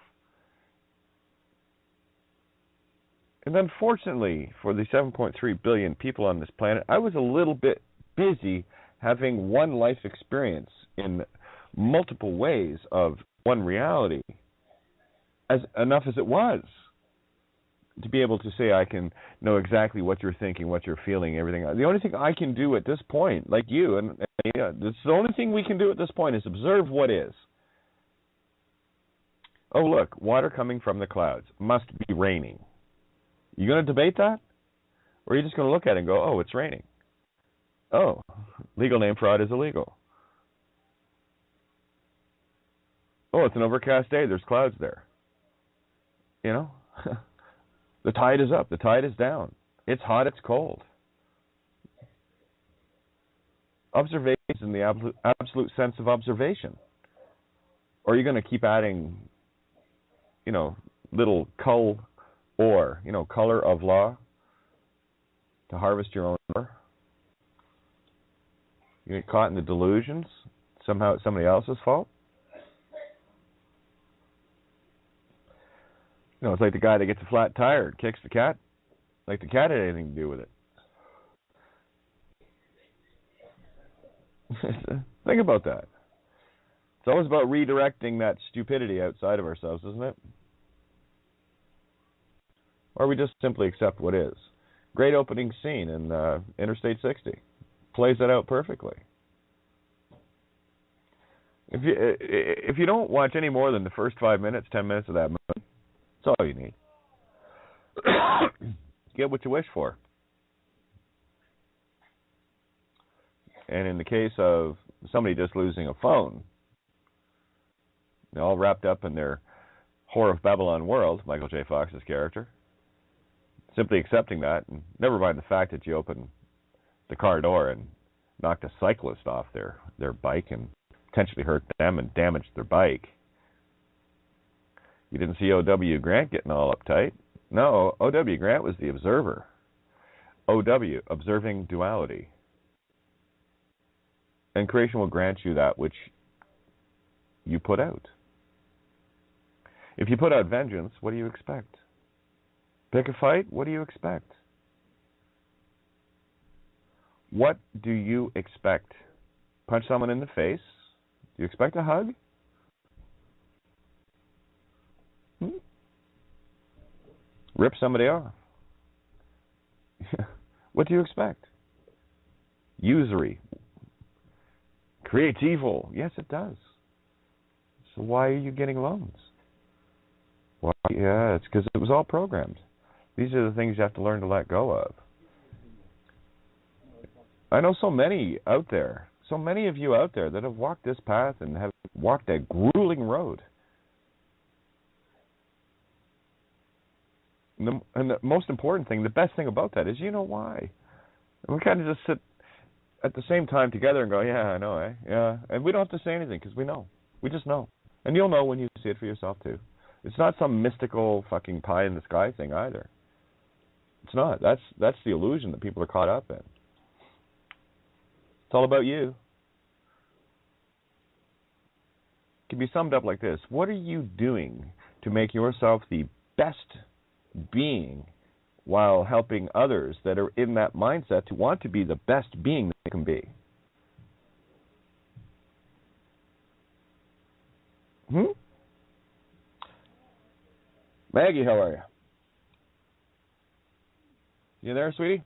And unfortunately, for the 7.3 billion people on this planet, I was a little bit busy having one life experience in multiple ways of one reality, as enough as it was, to be able to say I can know exactly what you're thinking, what you're feeling, everything. The only thing I can do at this point, like you, and it's the only thing we can do at this point is observe what is. Oh, look, water coming from the clouds. Must be raining. You going to debate that? Or are you just going to look at it and go, oh, it's raining? Oh, legal name fraud is illegal. Oh, it's an overcast day. There's clouds there. You know? The tide is up. The tide is down. It's hot. It's cold. Observation in the absolute sense of observation. Or are you going to keep adding, little color of law to harvest your own ore? You get caught in the delusions. Somehow it's somebody else's fault. It's like the guy that gets a flat tire and kicks the cat. Like the cat had anything to do with it. Think about that. It's always about redirecting that stupidity outside of ourselves, isn't it? Or we just simply accept what is. Great opening scene in Interstate 60. Plays that out perfectly. If you don't watch any more than the first 5 minutes, 10 minutes of that movie, that's all you need. Get what you wish for. And in the case of somebody just losing a phone, they're all wrapped up in their Whore of Babylon world, Michael J. Fox's character, simply accepting that, and never mind the fact that you opened the car door and knocked a cyclist off their bike and potentially hurt them and damaged their bike. You didn't see O.W. Grant getting all uptight. No, O.W. Grant was the observer. O.W., observing duality. And creation will grant you that which you put out. If you put out vengeance, what do you expect? Pick a fight, what do you expect? What do you expect? Punch someone in the face? Do you expect a hug? Rip somebody off? What do you expect? Usury. Creates evil. Yes, it does. So why are you getting loans? Well, yeah, it's because it was all programmed. These are the things you have to learn to let go of. I know so many out there, so many of you out there that have walked this path and have walked a grueling road. And the most important thing, the best thing about that is you know why. And we kind of just sit at the same time together and go, yeah, I know, eh? Yeah. And we don't have to say anything because we know. We just know. And you'll know when you see it for yourself too. It's not some mystical fucking pie in the sky thing either. It's not. That's the illusion that people are caught up in. It's all about you. It can be summed up like this. What are you doing to make yourself the best being while helping others that are in that mindset to want to be the best being they can be? Maggie, how are you? You there, sweetie?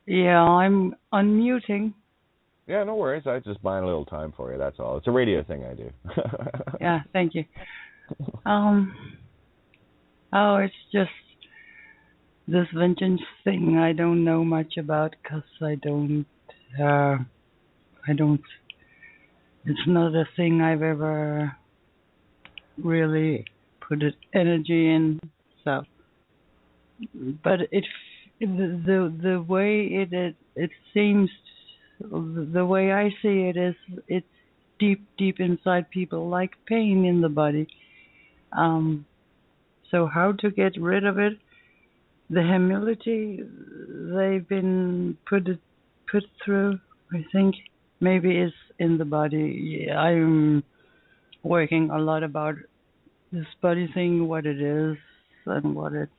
Yeah, I'm unmuting. Yeah, no worries. I was just buying a little time for you, that's all. It's a radio thing I do. Yeah, thank you. It's just this vengeance thing I don't know much about because I don't, it's not a thing I've ever really put energy in, so, but the way it seems, the way I see it is, it's deep inside people, like pain in the body. So how to get rid of it? The humility they've been put through, I think maybe it's in the body. Yeah, I'm working a lot about this body thing, what it is, and what it's,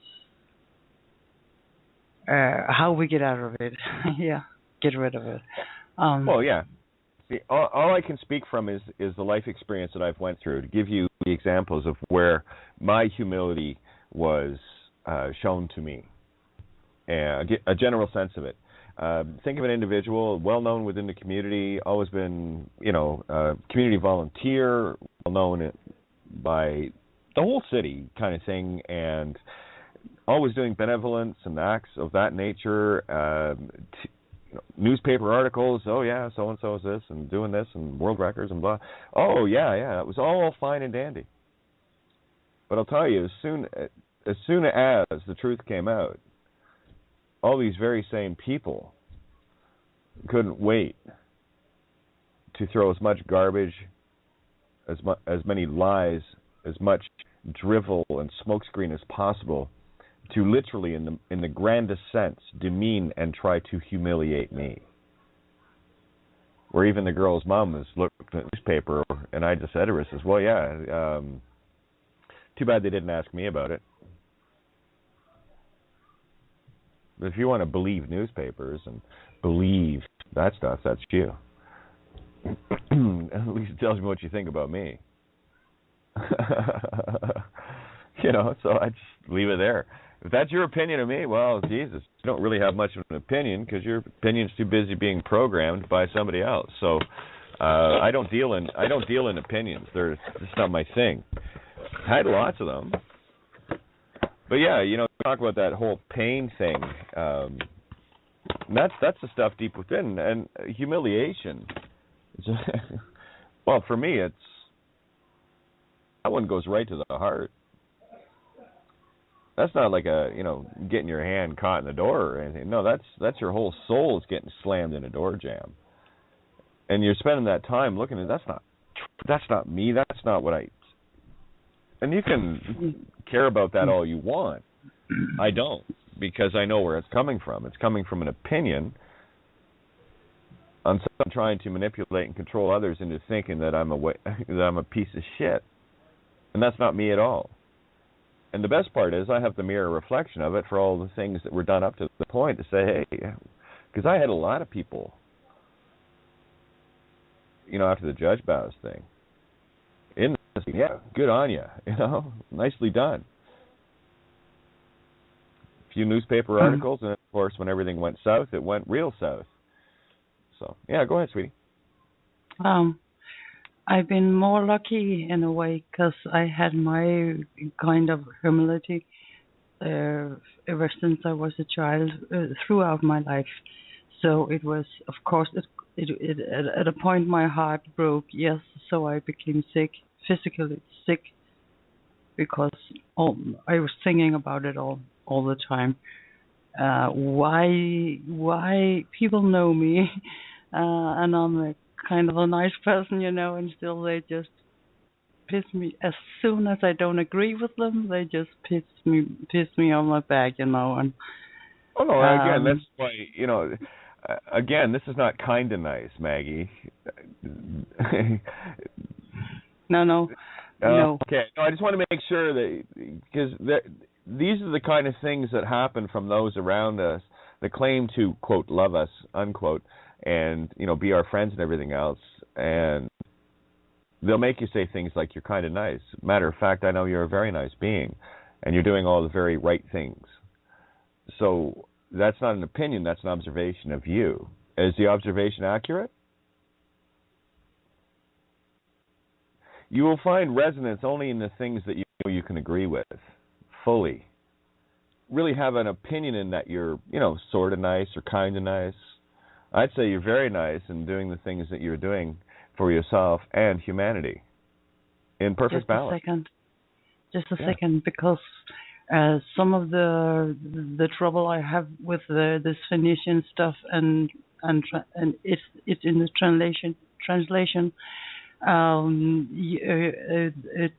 how we get out of it. Yeah, get rid of it. Well, yeah. See, all I can speak from is the life experience that I've went through to give you the examples of where my humility was shown to me, and a general sense of it. Think of an individual well known within the community, always been, community volunteer, well known by the whole city kind of thing, and always doing benevolence and acts of that nature. Newspaper articles, oh yeah, so and so is this and doing this and world records and blah. Oh yeah, it was all fine and dandy. But I'll tell you, as soon as the truth came out, all these very same people couldn't wait to throw as much garbage, as many lies, as much drivel and smokescreen as possible, to literally, in the grandest sense, demean and try to humiliate me. Where even the girl's mom has looked at the newspaper, and I just said to her, says, well, yeah, too bad they didn't ask me about it. But if you want to believe newspapers and believe that stuff, that's you. At least it tells me what you think about me. So I just leave it there. If that's your opinion of me, well, Jesus, you don't really have much of an opinion because your opinion's too busy being programmed by somebody else. So I don't deal in opinions. They're just not my thing. I had lots of them, but yeah, talk about that whole pain thing. That's the stuff deep within, and humiliation. Well, for me, that one goes right to the heart. That's not like getting your hand caught in the door or anything. No, that's your whole soul is getting slammed in a door jamb, and you're spending that time looking at that's not me. That's not what I. And you can care about that all you want. I don't, because I know where it's coming from. It's coming from an opinion on someone trying to manipulate and control others into thinking that I'm a piece of shit, and that's not me at all. And the best part is I have the mirror reflection of it for all the things that were done up to the point to say, hey, because I had a lot of people, after the Judge Bows thing, yeah, good on you, nicely done. A few newspaper articles, and of course, when everything went south, it went real south. So, yeah, go ahead, sweetie. I've been more lucky in a way because I had my kind of humility ever since I was a child, throughout my life. So it was, of course, it at a point my heart broke. Yes, so I became sick, physically sick, because I was thinking about it all the time. Why people know me, and I'm a kind of a nice person, and still they just piss me. As soon as I don't agree with them, they just piss me on my back, And oh no, again, that's why again, this is not kind of nice, Maggie. No. Okay, no, I just want to make sure that because these are the kind of things that happen from those around us that claim to quote love us unquote, and be our friends and everything else, and they'll make you say things like you're kind of nice. Matter of fact, I know you're a very nice being, and you're doing all the very right things. So that's not an opinion, that's an observation of you. Is the observation accurate? You will find resonance only in the things that you can agree with fully. Really have an opinion in that you're, sort of nice or kind of nice. I'd say you're very nice in doing the things that you're doing for yourself and humanity in perfect balance. Just a second, because some of the trouble I have with this Phoenician stuff and it's in the translation.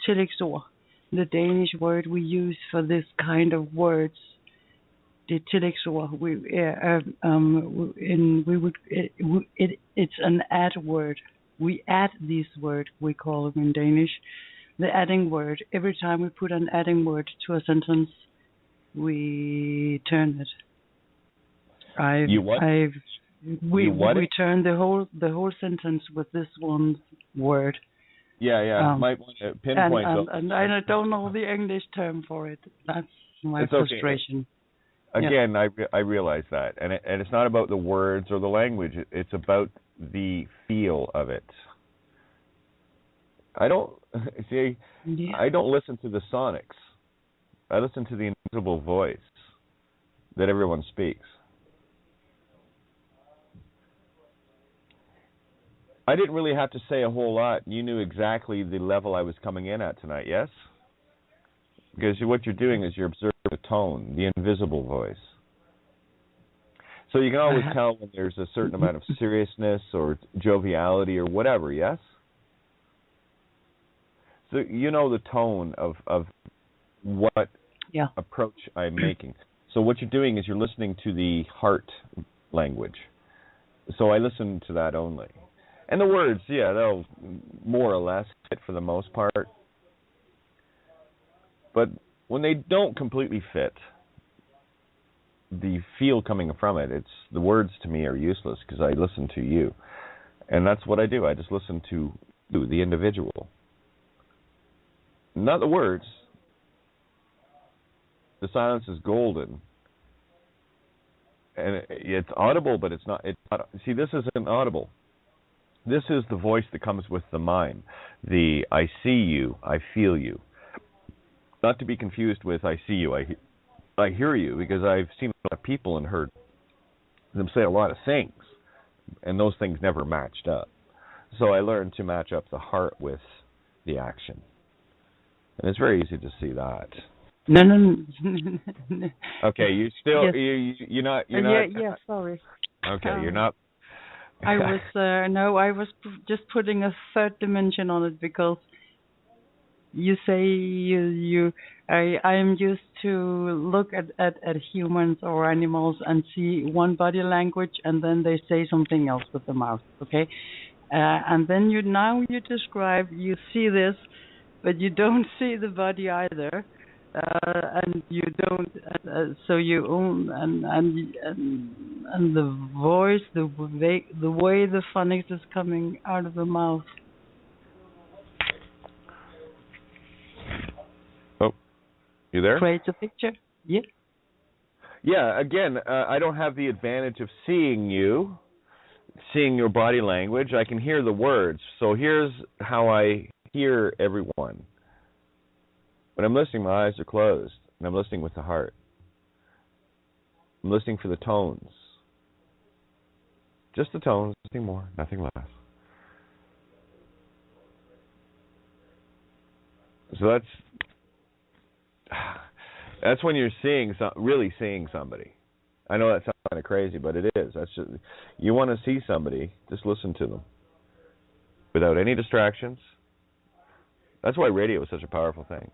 Tillægsord, the Danish word we use for this kind of words, the tillægsord, it's an add word. We add this word, we call them in Danish. The adding word. Every time we put an adding word to a sentence, we turn it. We turn the whole sentence with this one word. Yeah. Might want to pinpoint. And I don't know the English term for it. That's my frustration. Okay. Again, I realize that, and it's not about the words or the language. It's about the feel of it. I don't see. Yeah. I don't listen to the sonics. I listen to the invisible voice that everyone speaks. I didn't really have to say a whole lot. You knew exactly the level I was coming in at tonight, yes? Because what you're doing is you're observing the tone, the invisible voice. So you can always tell when there's a certain amount of seriousness or joviality or whatever, yes? So you know the tone of what approach I'm making. So what you're doing is you're listening to the heart language. So I listen to that only. And the words, they'll more or less fit for the most part. But when they don't completely fit, the feel coming from it, it's the words to me are useless because I listen to you. And that's what I do. I just listen to you, the individual. Not the words. The silence is golden. And it's audible, but it's not. See, this isn't audible. This is the voice that comes with the mind. The I see you, I feel you. Not to be confused with I see you, I hear you, because I've seen a lot of people and heard them say a lot of things, and those things never matched up. So I learned to match up the heart with the action. And it's very easy to see that. No. Okay, you still, yes. you're not... Yeah, sorry. Okay, you're not... I was just putting a third dimension on it because you say I am used to look at humans or animals and see one body language and then they say something else with the mouth, okay? And then you describe, you see this, but you don't see the body either. And you don't, so you own, and the voice, the way the phonics is coming out of the mouth. Oh, you there? Creates a picture. Yeah. Yeah. Again, I don't have the advantage of seeing you, seeing your body language. I can hear the words. So here's how I hear everyone. When I'm listening, my eyes are closed, and I'm listening with the heart. I'm listening for the tones. Just the tones, nothing more, nothing less. So that's when you're really seeing somebody. I know that sounds kind of crazy, but it is. That's just, you want to see somebody, just listen to them without any distractions. That's why radio is such a powerful thing.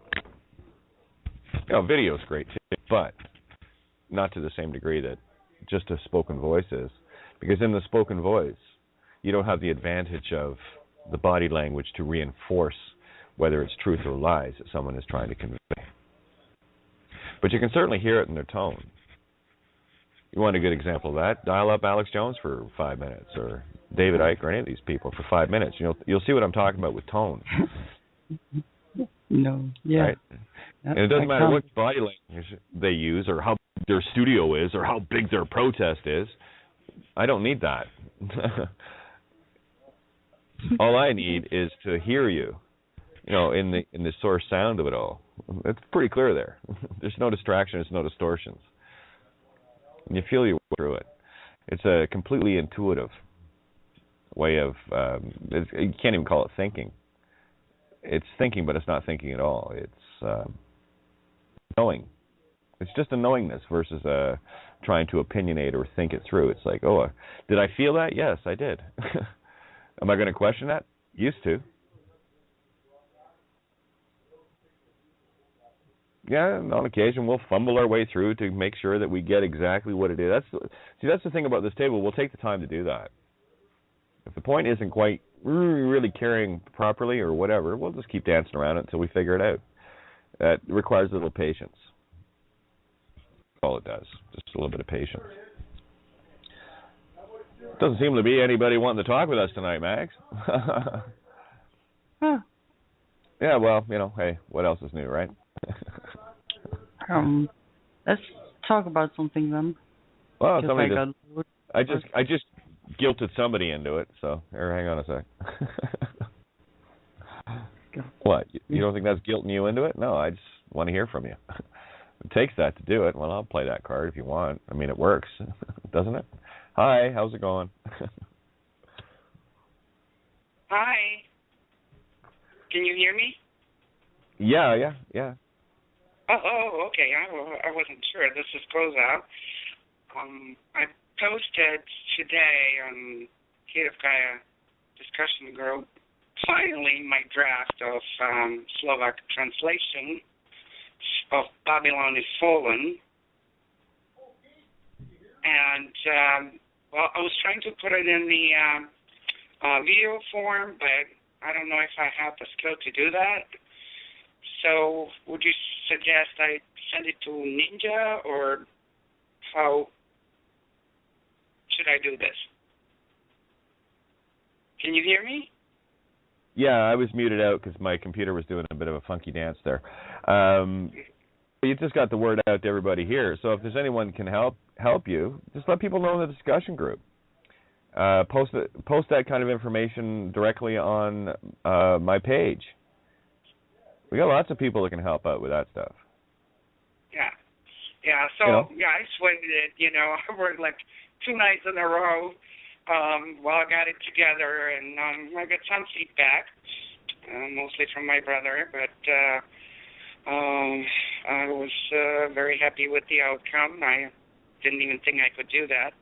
Video is great too, but not to the same degree that just a spoken voice is. Because in the spoken voice, you don't have the advantage of the body language to reinforce whether it's truth or lies that someone is trying to convey. But you can certainly hear it in their tone. You want a good example of that? Dial up Alex Jones for 5 minutes, or David Icke, or any of these people for 5 minutes. You'll see what I'm talking about with tone. No, yeah. Right? And it doesn't matter what body language they use, or how big their studio is, or how big their protest is. I don't need that. All I need is to hear you, in the source sound of it all. It's pretty clear there. There's no distraction, there's no distortions. And you feel your way through it. It's a completely intuitive way of, you can't even call it thinking. It's thinking, but it's not thinking at all. It's knowing. It's just a knowingness versus trying to opinionate or think it through. It's like, did I feel that? Yes, I did. Am I going to question that? Used to. Yeah, on occasion we'll fumble our way through to make sure that we get exactly what it is. That's the thing about this table. We'll take the time to do that. If the point isn't quite really carrying properly or whatever, we'll just keep dancing around it until we figure it out. That requires a little patience. That's all it does. Just a little bit of patience. Doesn't seem to be anybody wanting to talk with us tonight, Max. Huh. Yeah, well, hey, what else is new, right? Let's talk about something then. Well, somebody I just guilted somebody into it, so here, hang on a sec. What? You don't think that's guilting you into it? No, I just want to hear from you. It takes that to do it. Well, I'll play that card if you want. I mean, it works, doesn't it? Hi, how's it going? Hi. Can you hear me? Yeah. Oh, okay. I wasn't sure. This is Closeout. I posted today on Kiev-Kaya discussion group finally my draft of Slovak translation of Babylon is Fallen. And, I was trying to put it in the video form, but I don't know if I have the skill to do that. So would you suggest I send it to Ninja, or how should I do this? Can you hear me? Yeah, I was muted out because my computer was doing a bit of a funky dance there. You just got the word out to everybody here. So if there's anyone can help you, just let people know in the discussion group. Post that kind of information directly on my page. We got lots of people that can help out with that stuff. Yeah. So I sweated it. I worked like 2 nights in a row while I got it together, and I got some feedback, mostly from my brother, but I was very happy with the outcome. I didn't even think I could do that.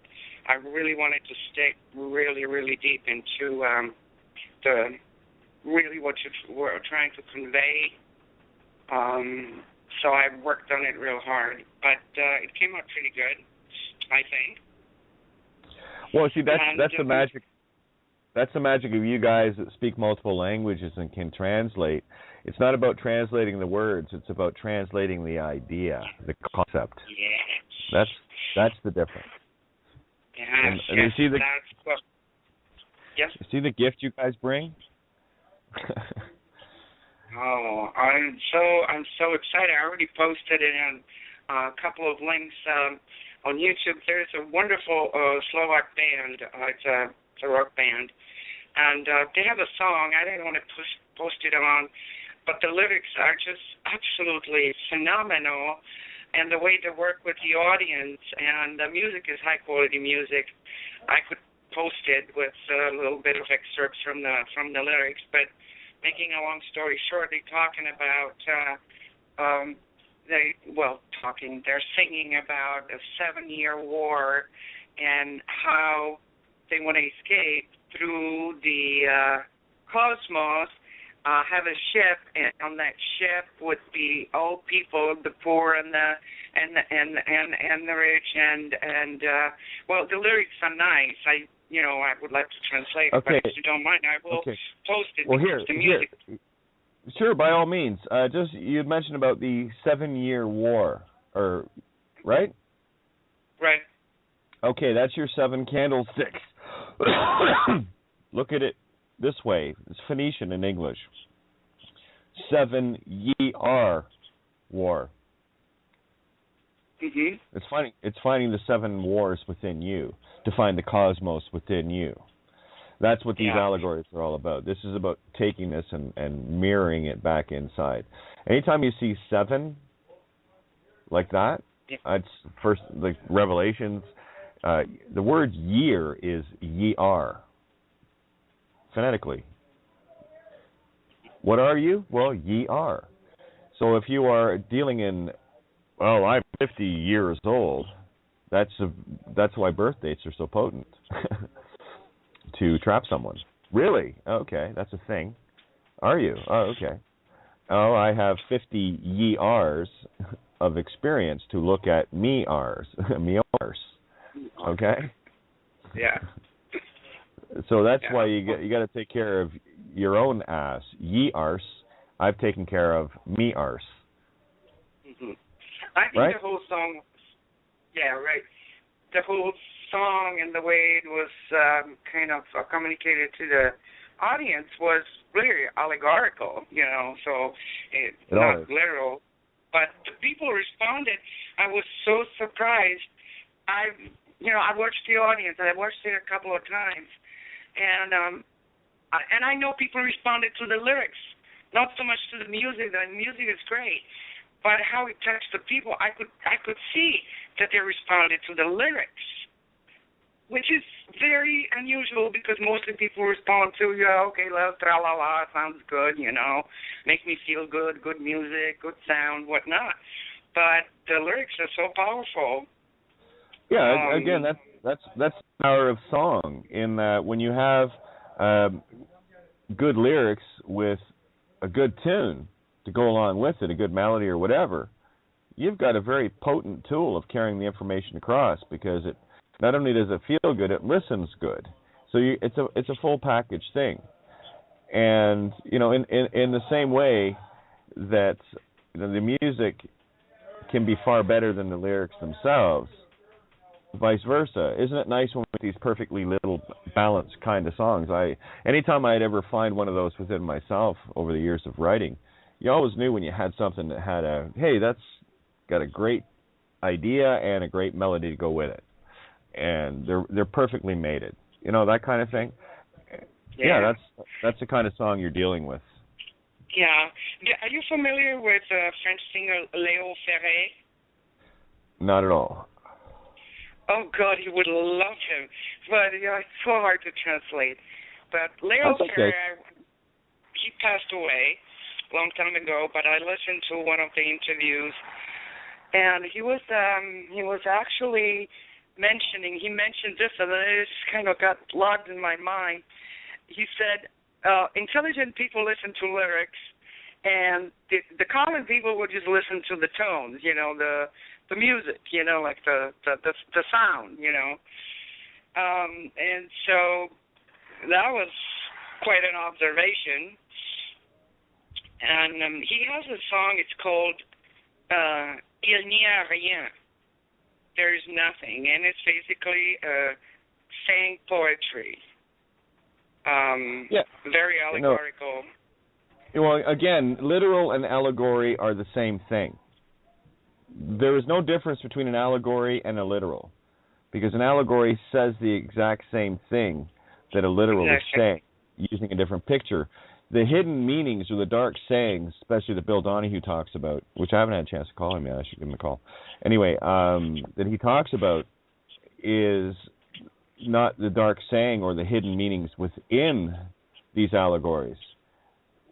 I really wanted to stick really, really deep into what you were trying to convey. So I worked on it real hard, but it came out pretty good, I think. Well, see, that's the magic. That's the magic of you guys that speak multiple languages and can translate. It's not about translating the words; it's about translating the idea, the concept. Yes. That's the difference. Yes. You see Yes. You see the gift you guys bring? I'm so excited. I already posted it in a couple of links on YouTube. There's a wonderful Slovak band. It's a rock band, and they have a song. I didn't want to post it on, but the lyrics are just absolutely phenomenal, and the way they work with the audience, and the music is high quality music. I could post it with a little bit of excerpts from the lyrics, but making a long story short, they're talking about they're singing about a 7-year war and how they want to escape through the cosmos, have a ship, and on that ship would be all people, the poor and the rich, and the lyrics are nice. I would like to translate, but if you don't mind, I will post it. Well, here. Sure, by all means. You had mentioned about the 7-year war, right? Right. Okay, that's your 7 candlesticks. Look at it this way. It's Phoenician in English. 7 year war. Mm-hmm. It's finding the 7 wars within you, to find the cosmos within you. That's what these allegories are all about. This is about taking this and mirroring it back inside. Anytime you see 7 like that, it's first, like Revelations, the word year is ye-are, phonetically. What are you? Well, ye are. So if you are dealing in, I'm 50 years old, that's why birth dates are so potent. To trap someone. Really? Okay, that's a thing. Are you? Oh, okay. Oh, I have 50 ye-ars of experience to look at me-ars. Me-ars. Okay? Yeah. So that's why you got to take care of your own ass. Ye arse. I've taken care of me arse. Mm-hmm. I think the whole song, the whole song and the way it was kind of communicated to the audience was really allegorical, so it's not literal. But the people responded. I was so surprised. I watched the audience. I watched it a couple of times, and I know people responded to the lyrics, not so much to the music. The music is great, but how it touched the people, I could see that they responded to the lyrics, which is very unusual because mostly people respond to, okay, love, tra-la-la, sounds good, make me feel good, good music, good sound, whatnot. But the lyrics are so powerful. Yeah, again, that's the power of song in that when you have good lyrics with a good tune to go along with it, a good melody or whatever, you've got a very potent tool of carrying the information across because it not only does it feel good, it listens good. So it's a full package thing. And in the same way that the music can be far better than the lyrics themselves, vice versa. Isn't it nice when we get these perfectly little balanced kind of songs? Anytime I'd ever find one of those within myself over the years of writing, you always knew when you had something that had that's got a great idea and a great melody to go with it. And they're perfectly mated. That kind of thing. Yeah, that's the kind of song you're dealing with. Yeah. Are you familiar with French singer Léo Ferré? Not at all. Oh, God, you would love him. But it's so hard to translate. But Léo Ferré, he passed away a long time ago, but I listened to one of the interviews, and he was actually he mentioned this, and it just kind of got logged in my mind. He said, intelligent people listen to lyrics, and the common people would just listen to the tones, the music, like the sound, and so that was quite an observation. And he has a song, it's called Il n'y a rien. There's nothing, and it's basically saying poetry. Very allegorical. Well, again, literal and allegory are the same thing. There is no difference between an allegory and a literal, because an allegory says the exact same thing that a literal is saying, using a different picture. The hidden meanings or the dark sayings, especially that Bill Donahue talks about, which I haven't had a chance to call him yet, I should give him a call. Anyway, that he talks about is not the dark saying or the hidden meanings within these allegories.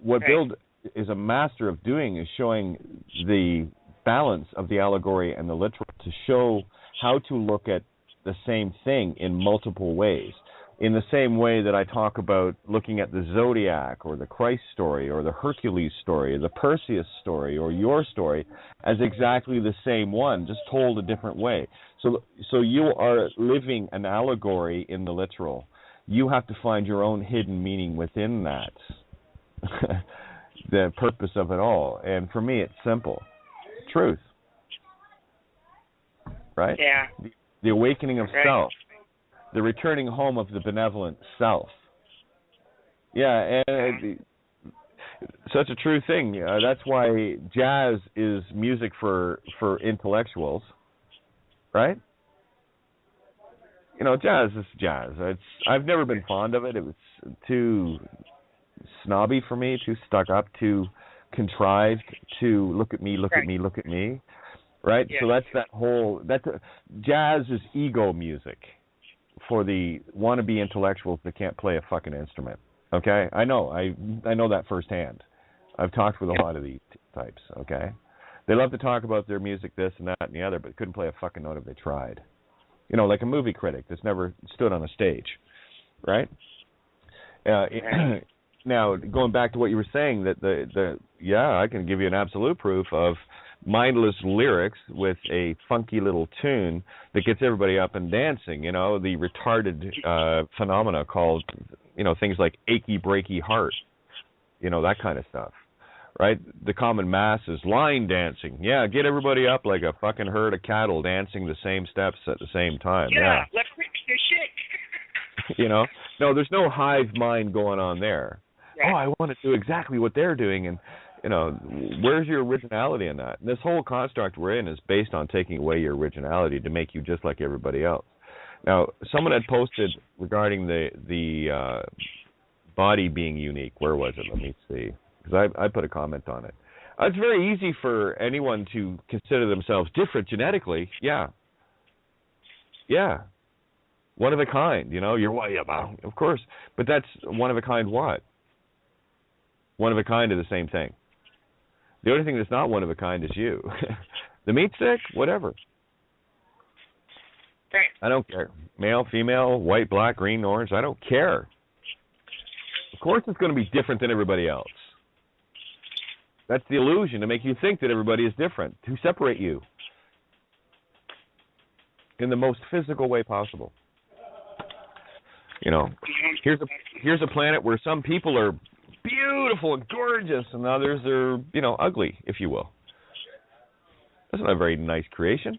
What Bill is a master of doing is showing the balance of the allegory and the literal to show how to look at the same thing in multiple ways. In the same way that I talk about looking at the Zodiac or the Christ story or the Hercules story or the Perseus story or your story as exactly the same one, just told a different way. So you are living an allegory in the literal. You have to find your own hidden meaning within that, the purpose of it all. And for me, it's simple. Truth. Right? Yeah. The awakening of self. The returning home of the benevolent self. Yeah, and such a true thing. That's why jazz is music for intellectuals, right? Jazz is jazz. I've never been fond of it. It was too snobby for me, too stuck up, too contrived, to look at me, look at me, look at me, right? Yeah. So jazz is ego music for the wannabe intellectuals that can't play a fucking instrument. Okay? I know that firsthand. I've talked with a lot of these types, okay? They love to talk about their music, this and that and the other, but couldn't play a fucking note if they tried. Like a movie critic that's never stood on a stage, right? Now, going back to what you were saying, that I can give you an absolute proof of mindless lyrics with a funky little tune that gets everybody up and dancing, you know, the retarded phenomena called, you know, things like achy breaky heart, you know, that kind of stuff, right? The common masses, line dancing. Yeah, get everybody up like a fucking herd of cattle dancing the same steps at the same time. Yeah. Let's fix this shit. You know? No, there's no hive mind going on there. Right. Oh, I want to do exactly what they're doing, and, you know, where's your originality in that? And this whole construct we're in is based on taking away your originality to make you just like everybody else. Now, someone had posted regarding the body being unique. Where was it? Let me see. Because I put a comment on it. It's very easy for anyone to consider themselves different genetically. Yeah. Yeah. One of a kind, you know. You're, well, yeah, of course. But that's one of a kind what? One of a kind of the same thing. The only thing that's not one of a kind is you. The meat stick, whatever. Right. I don't care. Male, female, white, black, green, orange, I don't care. Of course it's going to be different than everybody else. That's the illusion, to make you think that everybody is different, to separate you in the most physical way possible. You know, here's a planet where some people are beautiful and gorgeous and others are, you know, ugly, if you will. That's not a very nice creation.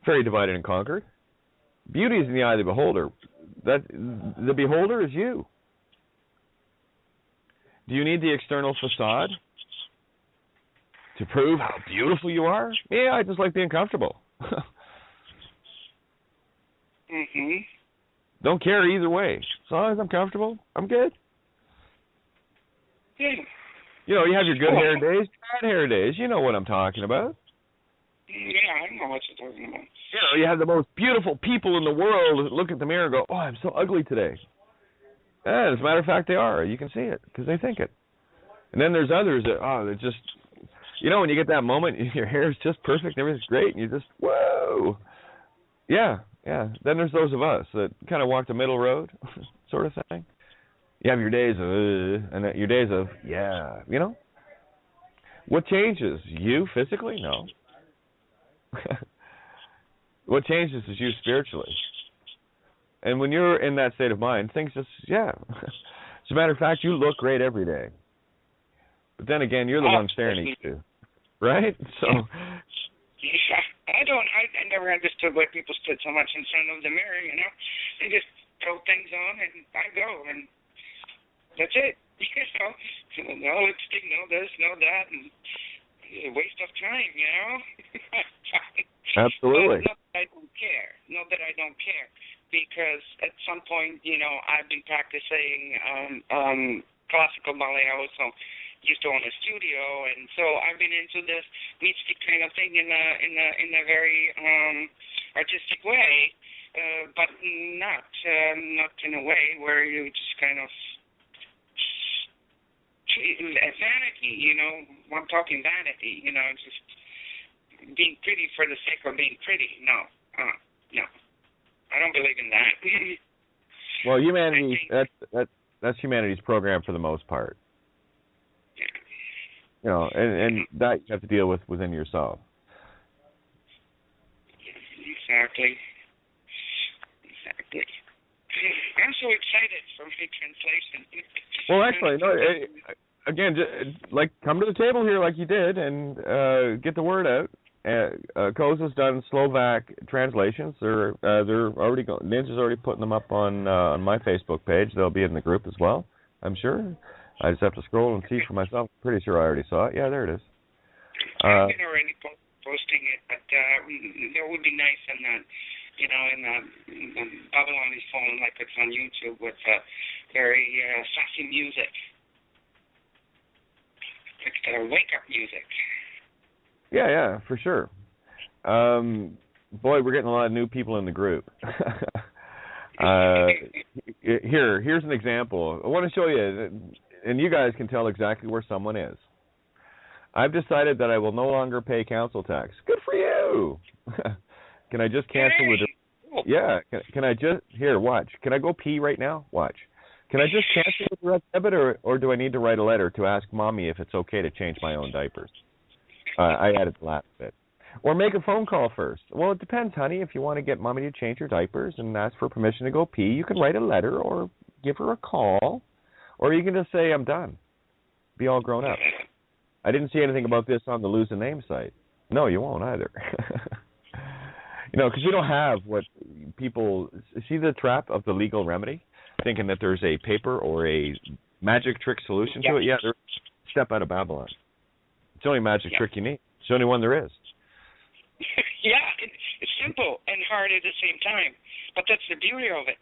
Very divided and conquered. Beauty is in the eye of the beholder. That the beholder is you. Do you need the external facade to prove how beautiful you are? Yeah, I just like being comfortable. Don't care either way. As long as I'm comfortable, I'm good. You know, you have your good hair days, bad hair days. You know what I'm talking about. Yeah, I know what you're talking about. You know, you have the most beautiful people in the world look at the mirror and go, oh, I'm so ugly today. And as a matter of fact, they are. You can see it because they think it. And then there's others that, oh, they're just, you know, when you get that moment, your hair is just perfect, everything's great, and you just, whoa. Yeah. Then there's those of us that kind of walk the middle road sort of thing. You have your days of, and your days of, yeah, you know. What changes? You physically? No. What changes is you spiritually. And when you're in that state of mind, things just, yeah. As a matter of fact, you look great every day. But then again, you're the one staring at you. Right? So. Yeah, I never understood why people stood so much in front of the mirror, you know. They just throw things on and I go and that's it. You know, no lipstick, no this, no that, and a waste of time, you know. Absolutely. Not that I don't care. Because at some point, you know, I've been practicing classical ballet. I also used to own a studio, and so I've been into this mystic kind of thing in a very artistic way, but not in a way where you just kind of vanity. You know, I'm talking vanity. You know, just being pretty for the sake of being pretty. No. I don't believe in that. Well, humanity, that's humanity's program for the most part. You know, and that you have to deal with within yourself. Exactly. I'm so excited for my translation. Well, actually, no. Again, like come to the table here like you did, and get the word out. Koza's done Slovak translations. They're already going. Ninja's already putting them up on my Facebook page. They'll be in the group as well, I'm sure. I just have to scroll and see for myself. Pretty sure I already saw it. Yeah, there it is. I've been already posting it, but it would be nice in the, you know, in the Babyloni's phone, like it's on YouTube, with very sassy music, like wake-up music. Yeah, for sure. Boy, we're getting a lot of new people in the group. Here's an example. I want to show you, and you guys can tell exactly where someone is. I've decided that I will no longer pay council tax. Good for you. Can I just cancel the... Yeah, can I just... Here, watch. Can I go pee right now? Watch. Can I just cancel the direct debit, or do I need to write a letter to ask Mommy if it's okay to change my own diapers? I added the last bit. Or make a phone call first. Well, it depends, honey. If you want to get mommy to change her diapers and ask for permission to go pee, you can write a letter or give her a call. Or you can just say, I'm done. Be all grown up. I didn't see anything about this on the Lose a Name site. No, you won't either. Because we don't have what people see, the trap of the legal remedy, thinking that there's a paper or a magic trick solution to it. Yeah, step out of Babylon. It's the only magic trick you need. It's the only one there is. Yeah, it's simple and hard at the same time, but that's the beauty of it.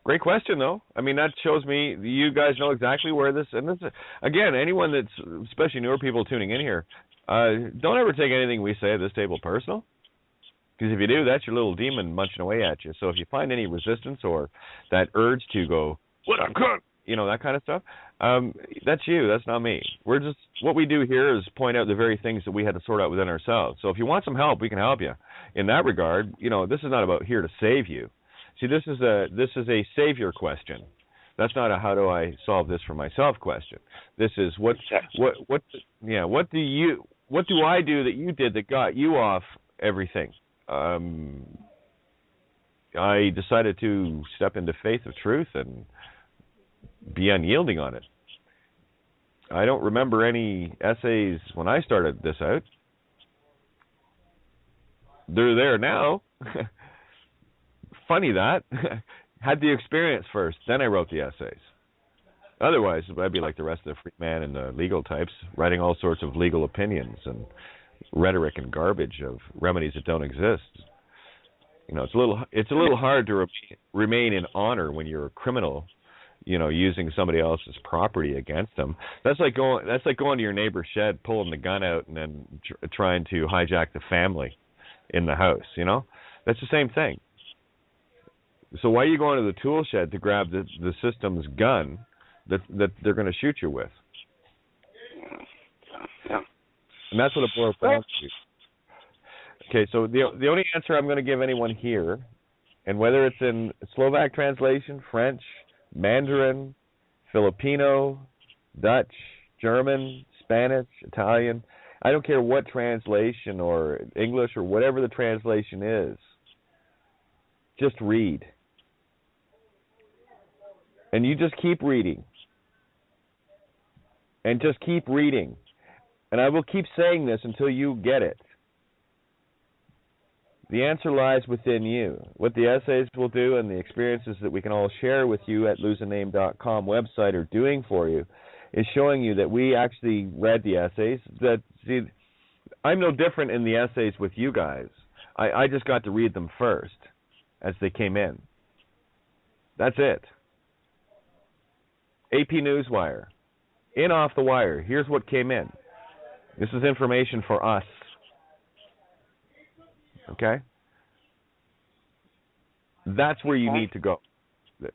Great question, though. I mean, that shows me you guys know exactly where this, and this, again, anyone that's, especially newer people tuning in here, don't ever take anything we say at this table personal, because if you do, that's your little demon munching away at you. So if you find any resistance or that urge to go, what I'm cooked, that kind of stuff, that's you. That's not me. We're just, what we do here is point out the very things that we had to sort out within ourselves. So if you want some help, we can help you. In that regard, this is not about here to save you. See, this is a savior question. That's not a how do I solve this for myself question. This is what do I do that you did that got you off everything? I decided to step into faith of truth and be unyielding on it. I don't remember any essays when I started this out. They're there now. Funny that. Had the experience first, then I wrote the essays. Otherwise, I'd be like the rest of the free man and the legal types, writing all sorts of legal opinions and rhetoric and garbage of remedies that don't exist. It's a little hard to remain in honor when you're a criminal, using somebody else's property against them. That's like going to your neighbor's shed, pulling the gun out, and then trying to hijack the family in the house. That's the same thing. So why are you going to the tool shed to grab the system's gun that they're going to shoot you with? Yeah. And that's what it boils down to. Okay, so the only answer I'm going to give anyone here, and whether it's in Slovak translation, French, Mandarin, Filipino, Dutch, German, Spanish, Italian, I don't care what translation or English or whatever the translation is, just read. And you just keep reading. And just keep reading. And I will keep saying this until you get it. The answer lies within you. What the essays will do and the experiences that we can all share with you at loseaname.com website are doing for you is showing you that we actually read the essays. See, I'm no different in the essays with you guys. I just got to read them first as they came in. That's it. AP Newswire. In off the wire. Here's what came in. This is information for us. Okay? That's where you need to go.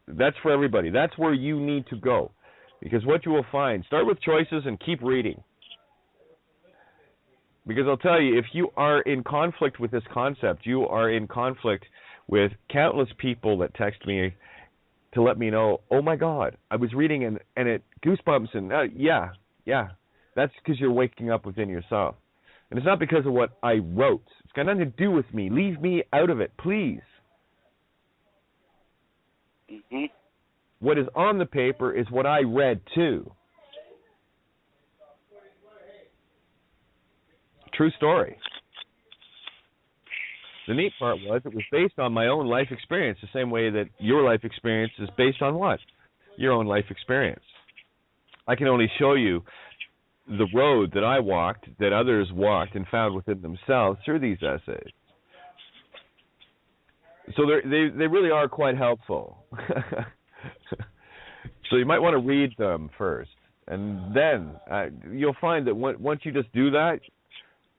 That's for everybody. That's where you need to go. Because what you will find, start with choices and keep reading. Because I'll tell you, if you are in conflict with this concept, you are in conflict with countless people that text me to let me know, oh my God, I was reading and it goosebumps and yeah, that's because you're waking up within yourself. And it's not because of what I wrote. It's got nothing to do with me. Leave me out of it, please. Mm-hmm. What is on the paper is what I read too. True story. The neat part was it was based on my own life experience, the same way that your life experience is based on what? Your own life experience. I can only show you the road that I walked, that others walked and found within themselves through these essays. So they really are quite helpful. So you might want to read them first. And then you'll find that once you just do that,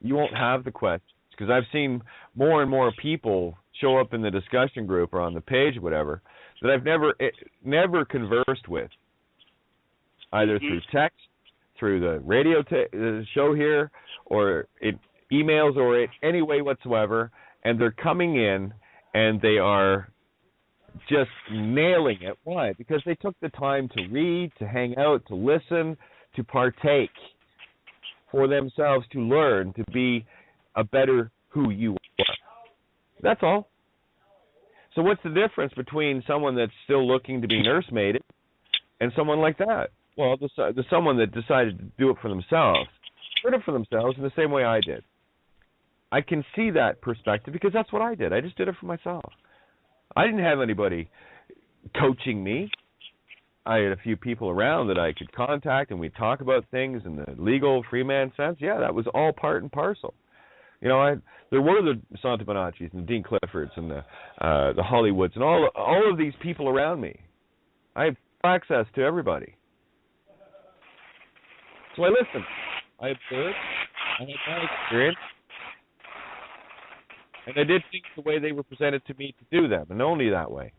you won't have the questions. Because I've seen more and more people show up in the discussion group or on the page, whatever, that I've never conversed with, either through text, through the radio show here, or in emails, or in any way whatsoever, and they're coming in and they are just nailing it. Why? Because they took the time to read, to hang out, to listen, to partake. for themselves to learn to be a better who you are. That's all. So what's the difference between someone that's still looking to be nursemaided and someone like that? Well, the someone that decided to do it for themselves, did it for themselves in the same way I did. I can see that perspective because that's what I did. I just did it for myself. I didn't have anybody coaching me. I had a few people around that I could contact, and we'd talk about things in the legal freeman sense. Yeah, that was all part and parcel. You know, there were the Santa Bonaccis and the Dean Cliffords and the Hollywoods and all of these people around me. I had access to everybody. So I listened. I observed. I had my experience. And I did things the way they were presented to me to do them, and only that way.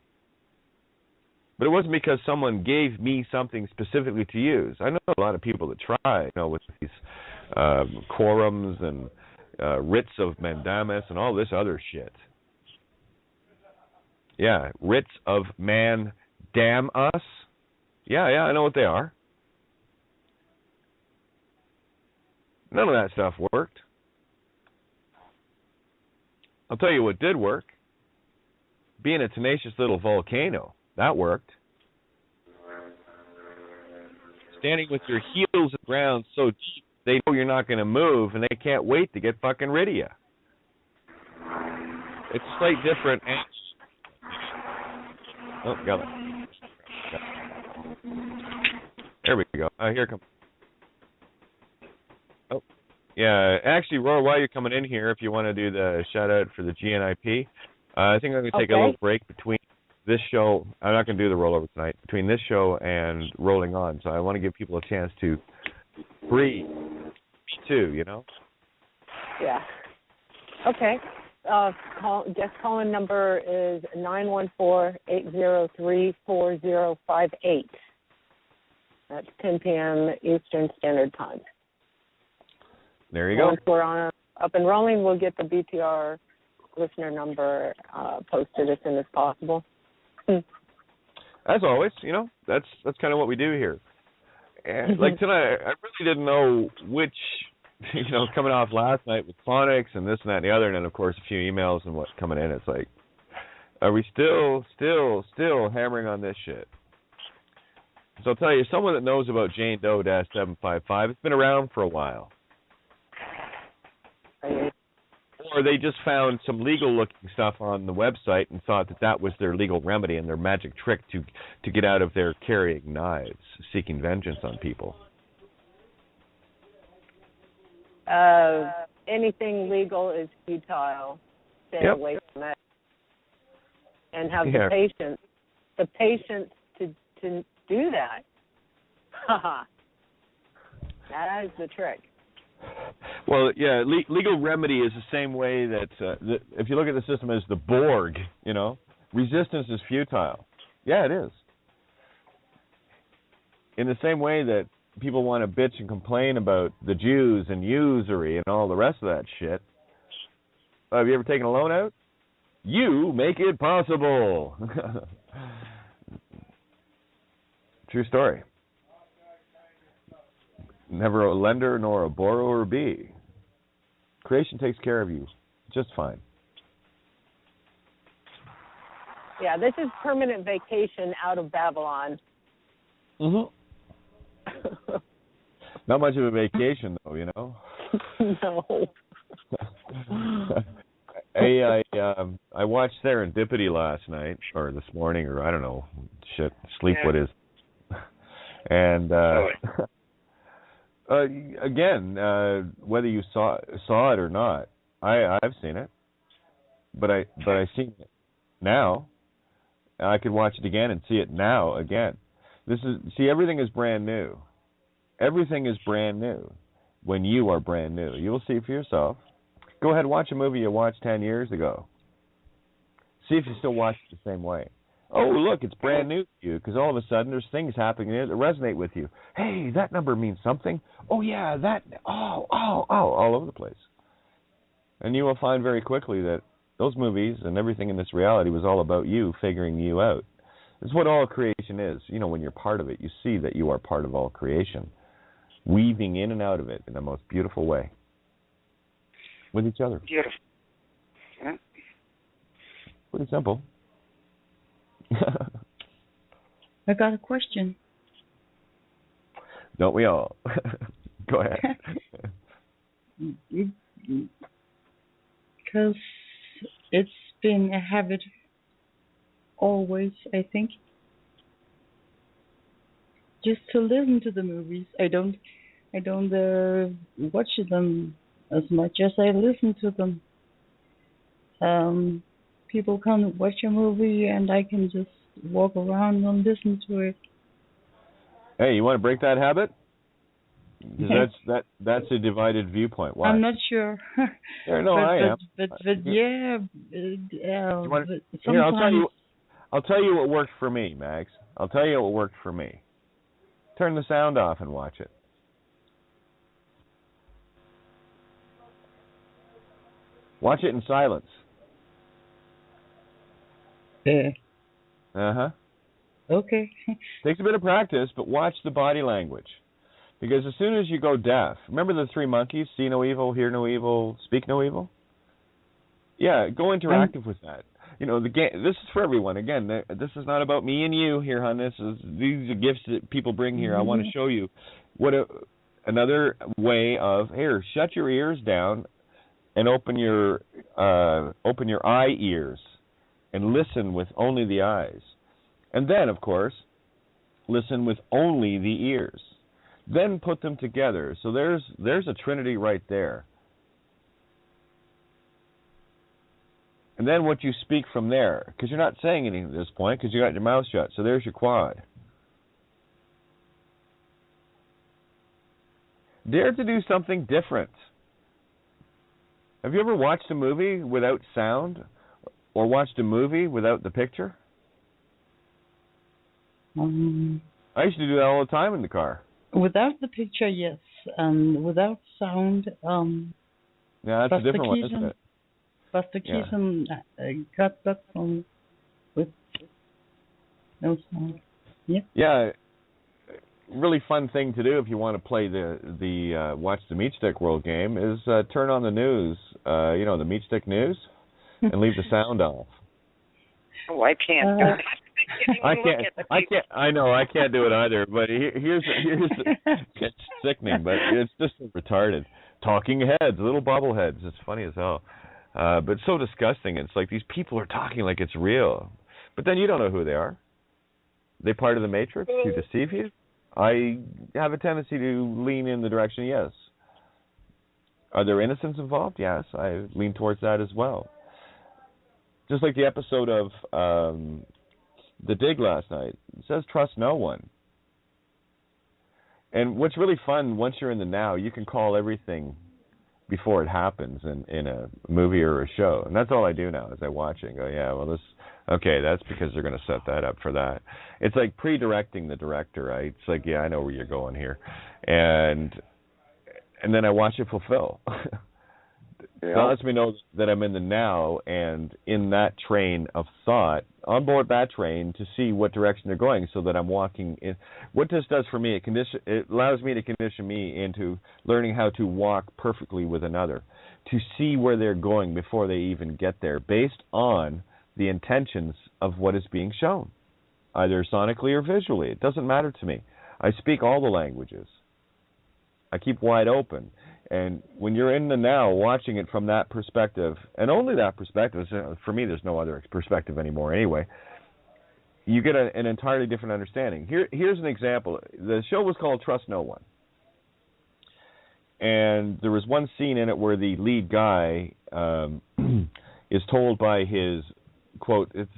But it wasn't because someone gave me something specifically to use. I know a lot of people that try, with these quorums and writs of mandamus and all this other shit. Yeah, writs of man damn us. Yeah, I know what they are. None of that stuff worked. I'll tell you what did work. Being a tenacious little volcano. That worked. Standing with your heels in the ground so deep they know you're not going to move and they can't wait to get fucking rid of you. It's a slight different. Oh, got it. There we go. Here comes. Oh, yeah. Actually, Roy, while you're coming in here, if you want to do the shout out for the GNIP, I think I'm going to take a little break between this show. I'm not going to do the rollover tonight, between this show and rolling on. So I want to give people a chance to breathe. Me too, Yeah. Okay. Guest call-in number is 914-803-4058. That's 10 p.m. Eastern Standard Time. There you go. Once we're up and rolling, we'll get the BTR listener number posted as soon as possible. As always, that's kind of what we do here. And like tonight, I really didn't know which, coming off last night with phonics and this and that and the other, and then of course a few emails and what's coming in. It's like, are we still hammering on this shit? So I'll tell you, someone that knows about Jane Doe -755, it's been around for a while. Or they just found some legal-looking stuff on the website and thought that was their legal remedy and their magic trick to get out of their carrying knives, seeking vengeance on people. Anything legal is futile. Stay away from it. And have the patience to do that. That is the trick. Well, yeah, legal remedy is the same way that if you look at the system as the Borg, resistance is futile. Yeah, it is. In the same way that people want to bitch and complain about the Jews and usury and all the rest of that shit. Have you ever taken a loan out? You make it possible. True story. Never a lender nor a borrower be. Creation takes care of you just fine. Yeah, this is permanent vacation out of Babylon. Mm-hmm. Not much of a vacation, though, No. I watched Serendipity last night, or this morning, or I don't know, sleep what is. And again, whether you saw it or not, I've seen it, but I've seen it now. I could watch it again and see it now again. Everything is brand new. Everything is brand new when you are brand new. You will see for yourself. Go ahead and watch a movie you watched 10 years ago. See if you still watch it the same way. Oh, look, it's brand new to you because all of a sudden there's things happening there that resonate with you. Hey, that number means something. Oh, yeah, all over the place. And you will find very quickly that those movies and everything in this reality was all about you figuring you out. It's what all creation is. When you're part of it, you see that you are part of all creation. weaving in and out of it in the most beautiful way with each other. Beautiful. Yeah. Pretty simple. I got a question. Don't we all? Go ahead. Because it's been a habit always, I think, just to listen to the movies. I don't watch them as much as I listen to them. People can watch a movie and I can just walk around and listen to it. Hey, you want to break that habit? Because that's a divided viewpoint. Why? I'm not sure. I am. But yeah. Here, I'll tell you what worked for me, Max. I'll tell you what worked for me. Turn the sound off and watch it. Watch it in silence. Yeah. Uh-huh. Okay. Takes a bit of practice, but watch the body language. Because as soon as you go deaf, remember the three monkeys, see no evil, hear no evil, speak no evil? Yeah, go interactive with that. You know, the game. This is for everyone. Again, this is not about me and you here, hon. These are gifts that people bring here. I want to show you another way of, here, shut your ears down and open your eye ears and listen with only the eyes. And then, of course, listen with only the ears. Then put them together. So there's a trinity right there. And then what you speak from there, because you're not saying anything at this point because you got your mouth shut. So there's your quad. Dare to do something different. Have you ever watched a movie without sound or watched a movie without the picture? I used to do that all the time in the car. Without the picture, yes. Without sound, yeah, that's a different one, isn't it? Buster Keaton got that song with no sound. Yeah. Yeah, really fun thing to do if you want to play the watch the Meat Stick World game is turn on the news, the Meat Stick News, and leave the sound off. Oh, I can't do that. I know I can't do it either. But here's it's sickening, but it's just so retarded. Talking heads, little bobbleheads. It's funny as hell, but so disgusting. It's like these people are talking like it's real, but then you don't know who they are. Are they part of the Matrix to deceive you? I have a tendency to lean in the direction yes. Are there innocents involved? Yes, I lean towards that as well. Just like the episode of The Dig last night. It says trust no one. And what's really fun, once you're in the now, you can call everything before it happens in a movie or a show. And that's all I do now is I watch it and go, yeah, well, that's because they're going to set that up for that. It's like pre-directing the director, right? It's like, yeah, I know where you're going here. And then I watch it fulfill. That lets me know that I'm in the now and in that train of thought, on board that train to see what direction they're going so that I'm walking in. What this does for me, it allows me to condition me into learning how to walk perfectly with another, to see where they're going before they even get there, based on the intentions of what is being shown, either sonically or visually. It doesn't matter to me. I speak all the languages. I keep wide open. And when you're in the now, watching it from that perspective, and only that perspective, for me there's no other perspective anymore anyway, you get an entirely different understanding. Here's an example. The show was called Trust No One. And there was one scene in it where the lead guy is told by his, quote, it's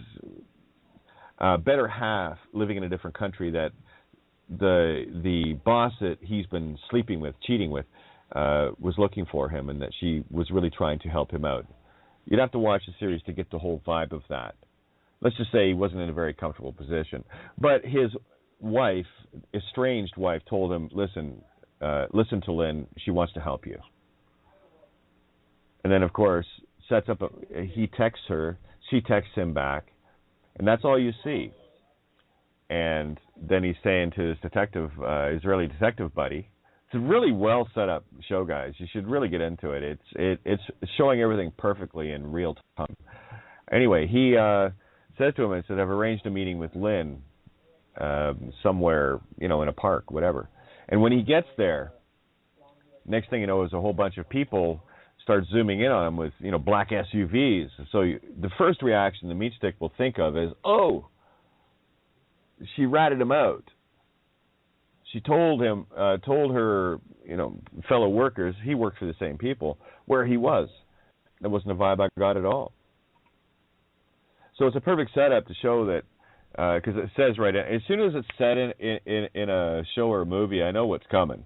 better half living in a different country that the boss that he's been sleeping with, cheating with, was looking for him, and that she was really trying to help him out. You'd have to watch the series to get the whole vibe of that. Let's just say he wasn't in a very comfortable position. But his wife, estranged wife, told him, listen to Lynn, she wants to help you. And then, of course, he texts her, she texts him back, and that's all you see. And then he's saying to his Israeli detective buddy, a really well set up show, guys. You should really get into it. It's showing everything perfectly in real time. Anyway, he says to him and said, I've arranged a meeting with Lynn somewhere, in a park, whatever. And when he gets there, next thing you know is a whole bunch of people start zooming in on him with, black SUVs. So the first reaction the meat stick will think of is, oh, she ratted him out. She told her, fellow workers, he worked for the same people, where he was. That wasn't a vibe I got at all. So it's a perfect setup to show that, because it says right, as soon as it's set in a show or a movie, I know what's coming.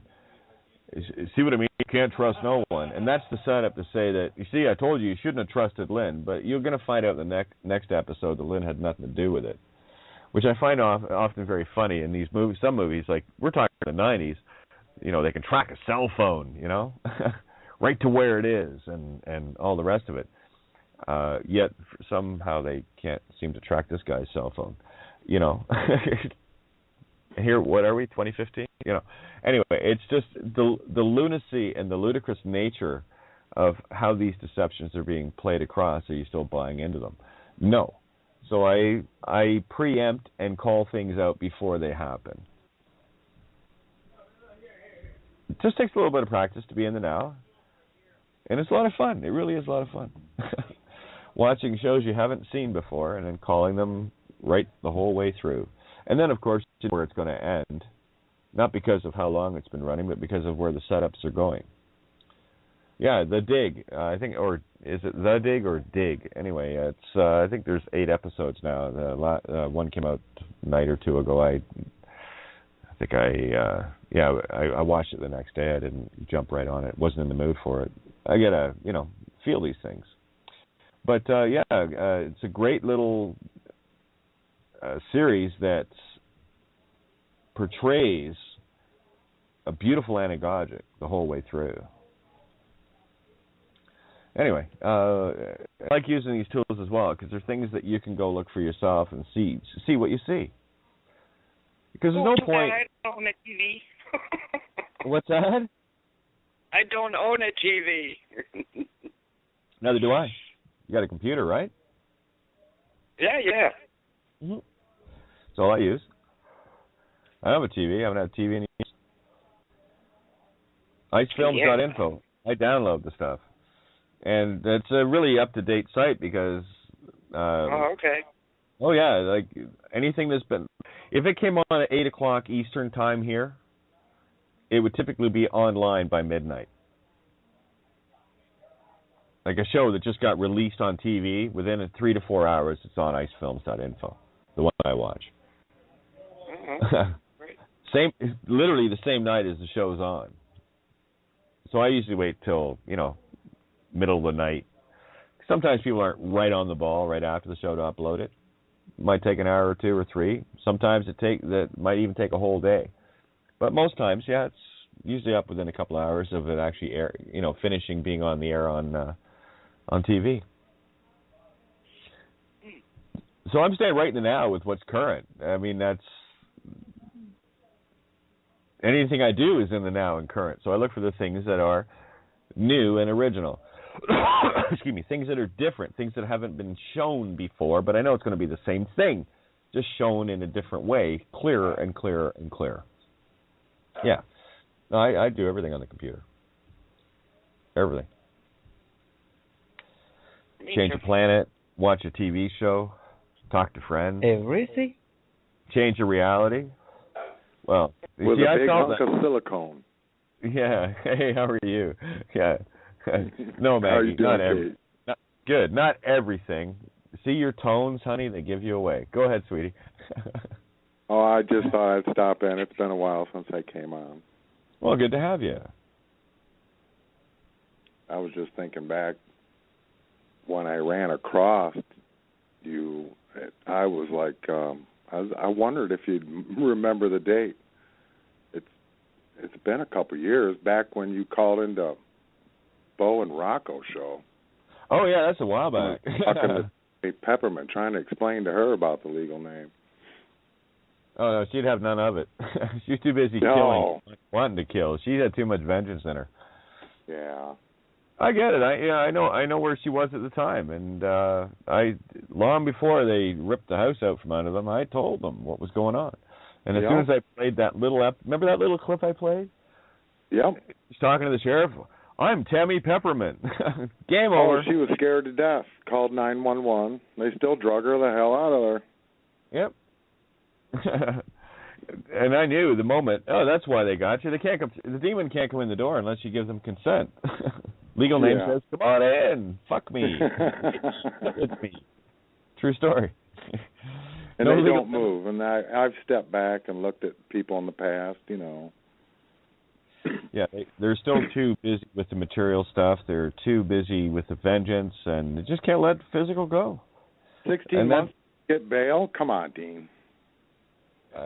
See what I mean? You can't trust no one. And that's the setup to say that, you see, I told you shouldn't have trusted Lynn, but you're going to find out in the next episode that Lynn had nothing to do with it. Which I find often very funny in these movies. Some movies, like we're talking in the 90s, they can track a cell phone, right to where it is and all the rest of it. Yet somehow they can't seem to track this guy's cell phone, Here, what are we, 2015? Anyway, it's just the lunacy and the ludicrous nature of how these deceptions are being played across. Are you still buying into them? No. So I preempt and call things out before they happen. It just takes a little bit of practice to be in the now. And it's a lot of fun. It really is a lot of fun. Watching shows you haven't seen before and then calling them right the whole way through. And then, of course, where it's going to end. Not because of how long it's been running, but because of where the setups are going. Yeah, The Dig, I think, or is it The Dig or Dig? Anyway, it's I think there's 8 episodes now. The one came out a night or two ago. I think I watched it the next day. I didn't jump right on it. Wasn't in the mood for it. I gotta, feel these things. But it's a great little series that portrays a beautiful anagogic the whole way through. Anyway, I like using these tools as well because they're things that you can go look for yourself and see what you see. Because there's no point. I don't own a TV. What's that? I don't own a TV. Neither do I. You got a computer, right? Yeah. Mm-hmm. That's all I use. I have a TV. I haven't had a TV in years. iStandForTruth. I download the stuff. And it's a really up-to-date site because... okay. Oh, yeah. Like, anything that's been... If it came on at 8 o'clock Eastern time here, it would typically be online by midnight. Like a show that just got released on TV, within 3 to 4 hours, it's on icefilms.info, the one I watch. Literally the same night as the show's on. So I usually wait till, middle of the night. Sometimes people aren't right on the ball right after the show to upload it. It might take an hour or 2 or 3. Sometimes that might even take a whole day. But most times, it's usually up within a couple hours of it actually finishing being on the air on TV. So I'm staying right in the now with what's current. I mean, that's anything I do is in the now and current. So I look for the things that are new and original. Excuse me, things that are different, things that haven't been shown before, but I know it's going to be the same thing, just shown in a different way, clearer and clearer and clearer. Yeah. No, I do everything on the computer. Everything. Change a planet, watch a TV show, talk to friends. Everything? Change a reality. Well, with see, a big I hunk of silicone. Yeah. Hey, how are you? Yeah. No, Maggie. How are you doing, good. Not everything. See your tones, honey? They give you away. Go ahead, sweetie. Oh, I just thought I'd stop in. It's been a while since I came on. Well, good to have you. I was just thinking back when I ran across you. I was like, I wondered if you'd remember the date. It's been a couple of years back when you called into Bo and Rocco show. Oh yeah, that's a while back. Talking to Peppermint, trying to explain to her about the legal name. Oh, no, she'd have none of it. She's too busy killing, wanting to kill. She had too much vengeance in her. Yeah. I get it. I know where she was at the time, and I long before they ripped the house out from under them, I told them what was going on. And as soon as I played that little remember that little clip I played? Yep. She's talking to the sheriff. I'm Tammy Peppermint. Game over. Oh, she was scared to death. Called 911. They still drug her the hell out of there. Yep. And I knew the moment. Oh, that's why they got you. They can't come. The demon can't come in the door unless you give them consent. Legal name says, "Come on in, fuck me, it's me." True story. And they don't move. And I've stepped back and looked at people in the past. You know. Yeah, they're still too busy with the material stuff. They're too busy with the vengeance, and they just can't let physical go. 16 months to get bail? Come on, Dean.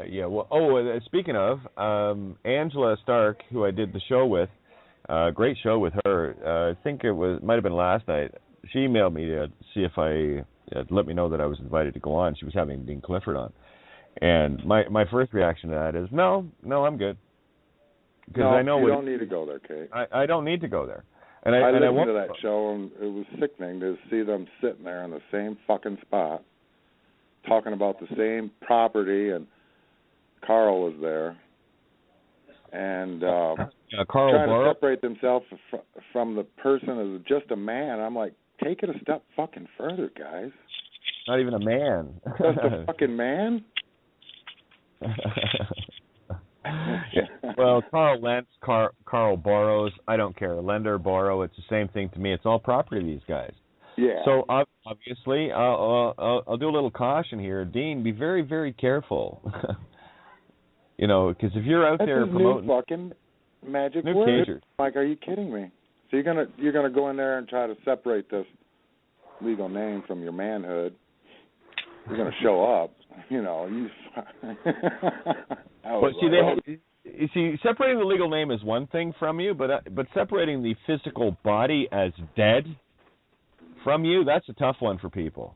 Yeah. Well. Oh, speaking of Angela Stark, who I did the show with, great show with her. I think might have been last night. She emailed me to see if let me know that I was invited to go on. She was having Dean Clifford on, and my first reaction to that is no, I'm good. Because I know you don't need to go there, Kate. I don't need to go there. And I listened to that show, and it was sickening to see them sitting there in the same fucking spot, talking about the same property, and Carl was there, and Carl trying Burrow? to separate themselves from the person as just a man. I'm like, take it a step fucking further, guys. Not even a man. Just a fucking man? Well, Carl Lentz, Carl borrows. I don't care. Lender, borrow. It's the same thing to me. It's all property to these guys. Yeah. So obviously, I'll do a little caution here. Dean, be very, very careful. You know, because if you're out there promoting new fucking magic new word, cages. like, are you kidding me? So you're gonna go in there and try to separate this legal name from your manhood. You're gonna show up. You know, you see, separating the legal name is one thing from you, but separating the physical body as dead from you, that's a tough one for people.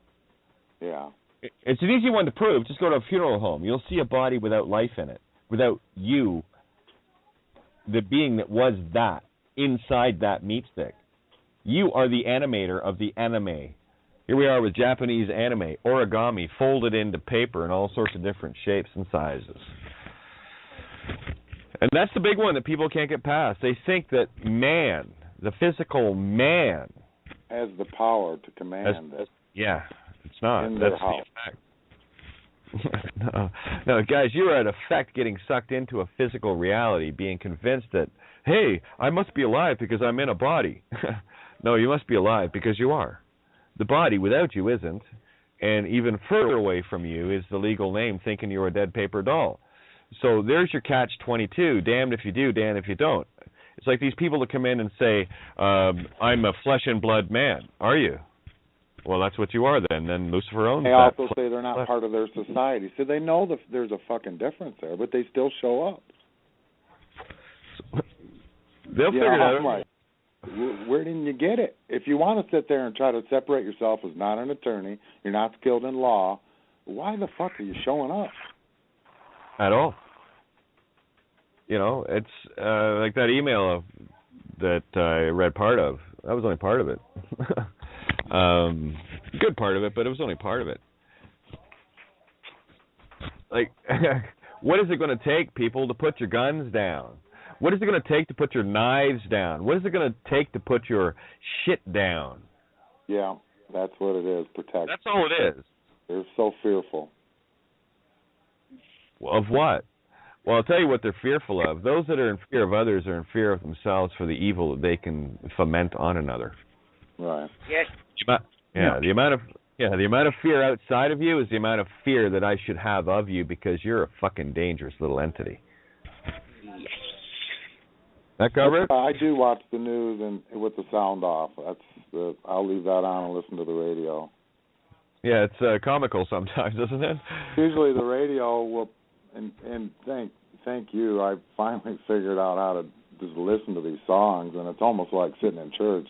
Yeah. It's an easy one to prove. Just go to a funeral home. You'll see a body without life in it, without you, the being that was that, inside that meat stick. You are the animator of the anime. Here we are with Japanese anime, origami, folded into paper in all sorts of different shapes and sizes. And that's the big one that people can't get past. They think that man, the physical man, has the power to command it. Yeah, it's not. That's the effect. No, guys, you are in effect getting sucked into a physical reality, being convinced that, hey, I must be alive because I'm in a body. No, you must be alive because you are. The body without you isn't, and even further away from you is the legal name thinking you're a dead paper doll. So there's your catch-22, damned if you do, damned if you don't. It's like these people that come in and say, I'm a flesh and blood man. Are you? Well, that's what you are then. Then Lucifer owns that. They also say they're not part of their society. So they know there's a fucking difference there, but they still show up. They'll figure it out. Like, where didn't you get it? If you want to sit there and try to separate yourself as not an attorney, you're not skilled in law, why the fuck are you showing up? At all. You know, it's like that email that I read part of. That was only part of it. Good part of it, but it was only part of it. Like, what is it going to take, people, to put your guns down? What is it going to take to put your knives down? What is it going to take to put your shit down? Yeah, that's what it is, protection. That's all it is. They're so fearful. Well, of what? Well, I'll tell you what they're fearful of. Those that are in fear of others are in fear of themselves for the evil that they can foment on another. Right. Yes. The amount of fear outside of you is the amount of fear that I should have of you because you're a fucking dangerous little entity. Yes. That cover it? I do watch the news and with the sound off. I'll leave that on and listen to the radio. Yeah, it's comical sometimes, isn't it? Usually the radio will, and thank you. I finally figured out how to just listen to these songs, and it's almost like sitting in church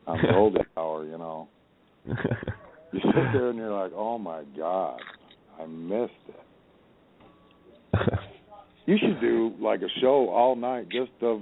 on the oldie hour, you know. You sit there and you're like, oh my God, I missed it. You should do like a show all night just of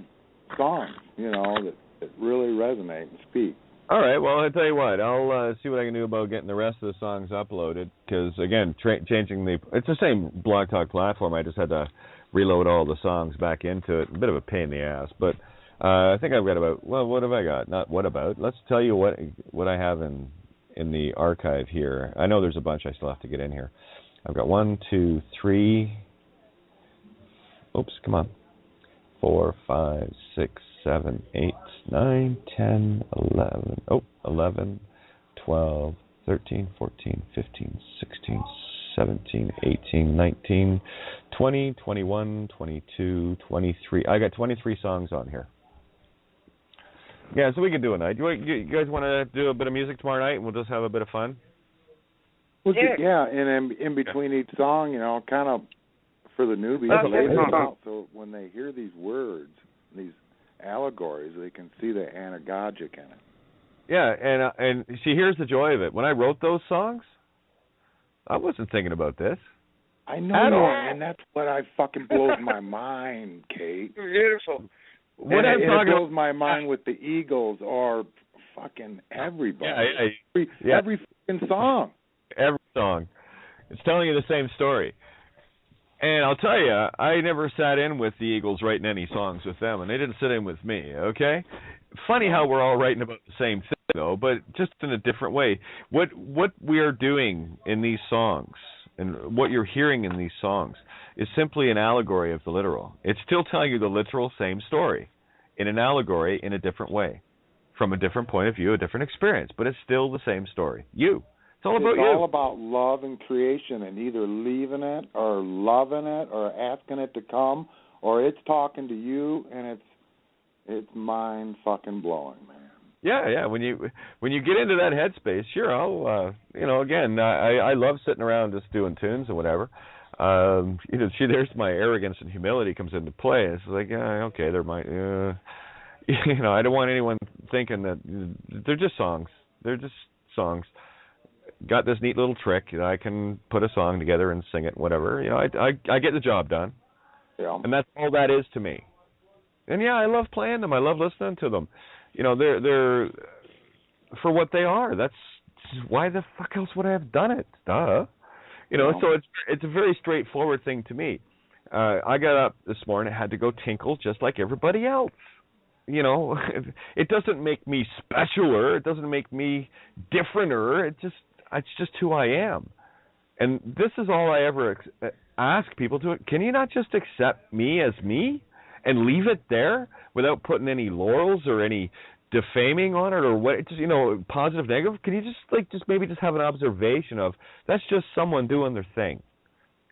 songs, that really resonate and speak. All right, well, I'll tell you what. I'll see what I can do about getting the rest of the songs uploaded. Because, again, changing it's the same Blog Talk platform. I just had to reload all the songs back into it. A bit of a pain in the ass. But I think I've got what have I got? Not what about. Let's tell you what I have in the archive here. I know there's a bunch I still have to get in here. I've got 1, 2, 3. Oops, come on. 4, 5, 6, 7, 8, 9, 10, 11. 11, 12, 13, 14, 15, 16, 17, 18, 19, 20, 21, 22, 23. I got 23 songs on here. Yeah, so we can do a night. You guys want to do a bit of music tomorrow night and we'll just have a bit of fun? Well, yeah, and in between each song, kind of for the newbies, lay them out so when they hear these words, these allegories, they can see the anagogic in it. Yeah, and see, here's the joy of it. When I wrote those songs, I wasn't thinking about this. I know, and that's what fucking blows my mind, Kate. Beautiful. What it blows my mind with the Eagles or fucking everybody. Every fucking song. Every song. It's telling you the same story. And I'll tell you, I never sat in with the Eagles writing any songs with them, and they didn't sit in with me, okay? Funny how we're all writing about the same thing, though, but just in a different way. What we are doing in these songs and what you're hearing in these songs is simply an allegory of the literal. It's still telling you the literal same story in an allegory in a different way, from a different point of view, a different experience, but it's still the same story. It's all about you. It's all about love and creation and either leaving it or loving it or asking it to come, or it's talking to you, and it's mind fucking blowing, man. Yeah. When you get into that headspace, sure. I'll again, I love sitting around just doing tunes or whatever. There's my arrogance and humility comes into play. It's like, okay, there might, I don't want anyone thinking that they're just songs. They're just songs. Got this neat little trick that I can put a song together and sing it, whatever. I get the job done. Yeah. And that's all that is to me. And I love playing them. I love listening to them. They're for what they are. That's why the fuck else would I have done it? Duh. So it's a very straightforward thing to me. I got up this morning, I had to go tinkle just like everybody else. It doesn't make me specialer. It doesn't make me differenter. It's just who I am. And this is all I ever ask people to. Can you not just accept me as me and leave it there without putting any laurels or any defaming on it or what? Just, positive, negative. Can you just maybe have an observation of that's just someone doing their thing,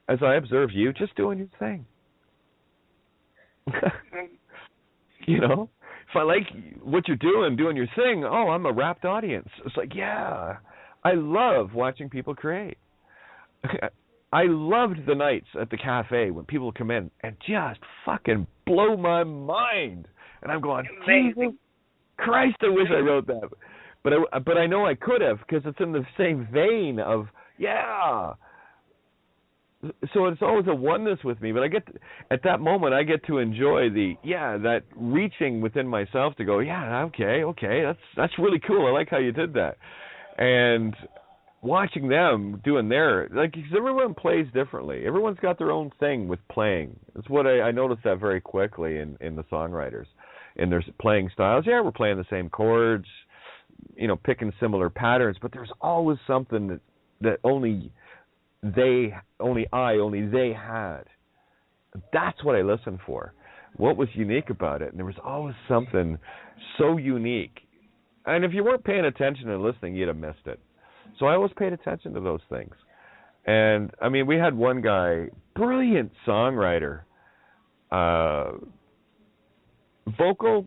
as I observe you just doing your thing. If I like what you're doing your thing, I'm a rapt audience. It's like, yeah, I love watching people create. I loved the nights at the cafe when people come in and just fucking blow my mind. And I'm going, Jesus Christ, I wish I wrote that. But I know I could have, because it's in the same vein of, yeah. So it's always a oneness with me, but at that moment I get to enjoy that reaching within myself to go, yeah, okay, that's really cool. I like how you did that. And watching them doing because everyone plays differently. Everyone's got their own thing with playing. That's what I noticed that very quickly in the songwriters, in their playing styles. Yeah, we're playing the same chords, picking similar patterns, but there's always something that only they had. That's what I listened for. What was unique about it? And there was always something so unique. And if you weren't paying attention and listening, you'd have missed it. So I always paid attention to those things. And I mean, we had one guy, brilliant songwriter, vocal,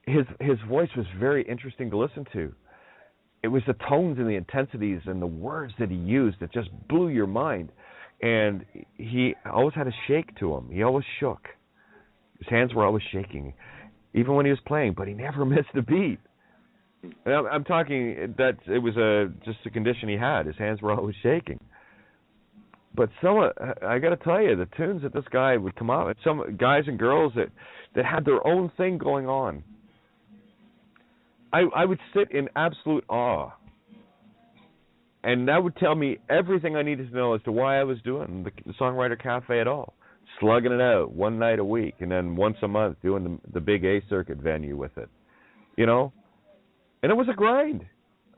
his voice was very interesting to listen to. It was the tones and the intensities and the words that he used that just blew your mind. And he always had a shake to him. He always shook. His hands were always shaking, even when he was playing, but he never missed a beat. And I'm talking that it was just a condition he had. His hands were always shaking. But I got to tell you, the tunes that this guy would come out with, some guys and girls that had their own thing going on, I would sit in absolute awe. And that would tell me everything I needed to know as to why I was doing the Songwriter Cafe at all. Slugging it out one night a week, and then once a month doing the big A circuit venue with it. You know? And it was a grind.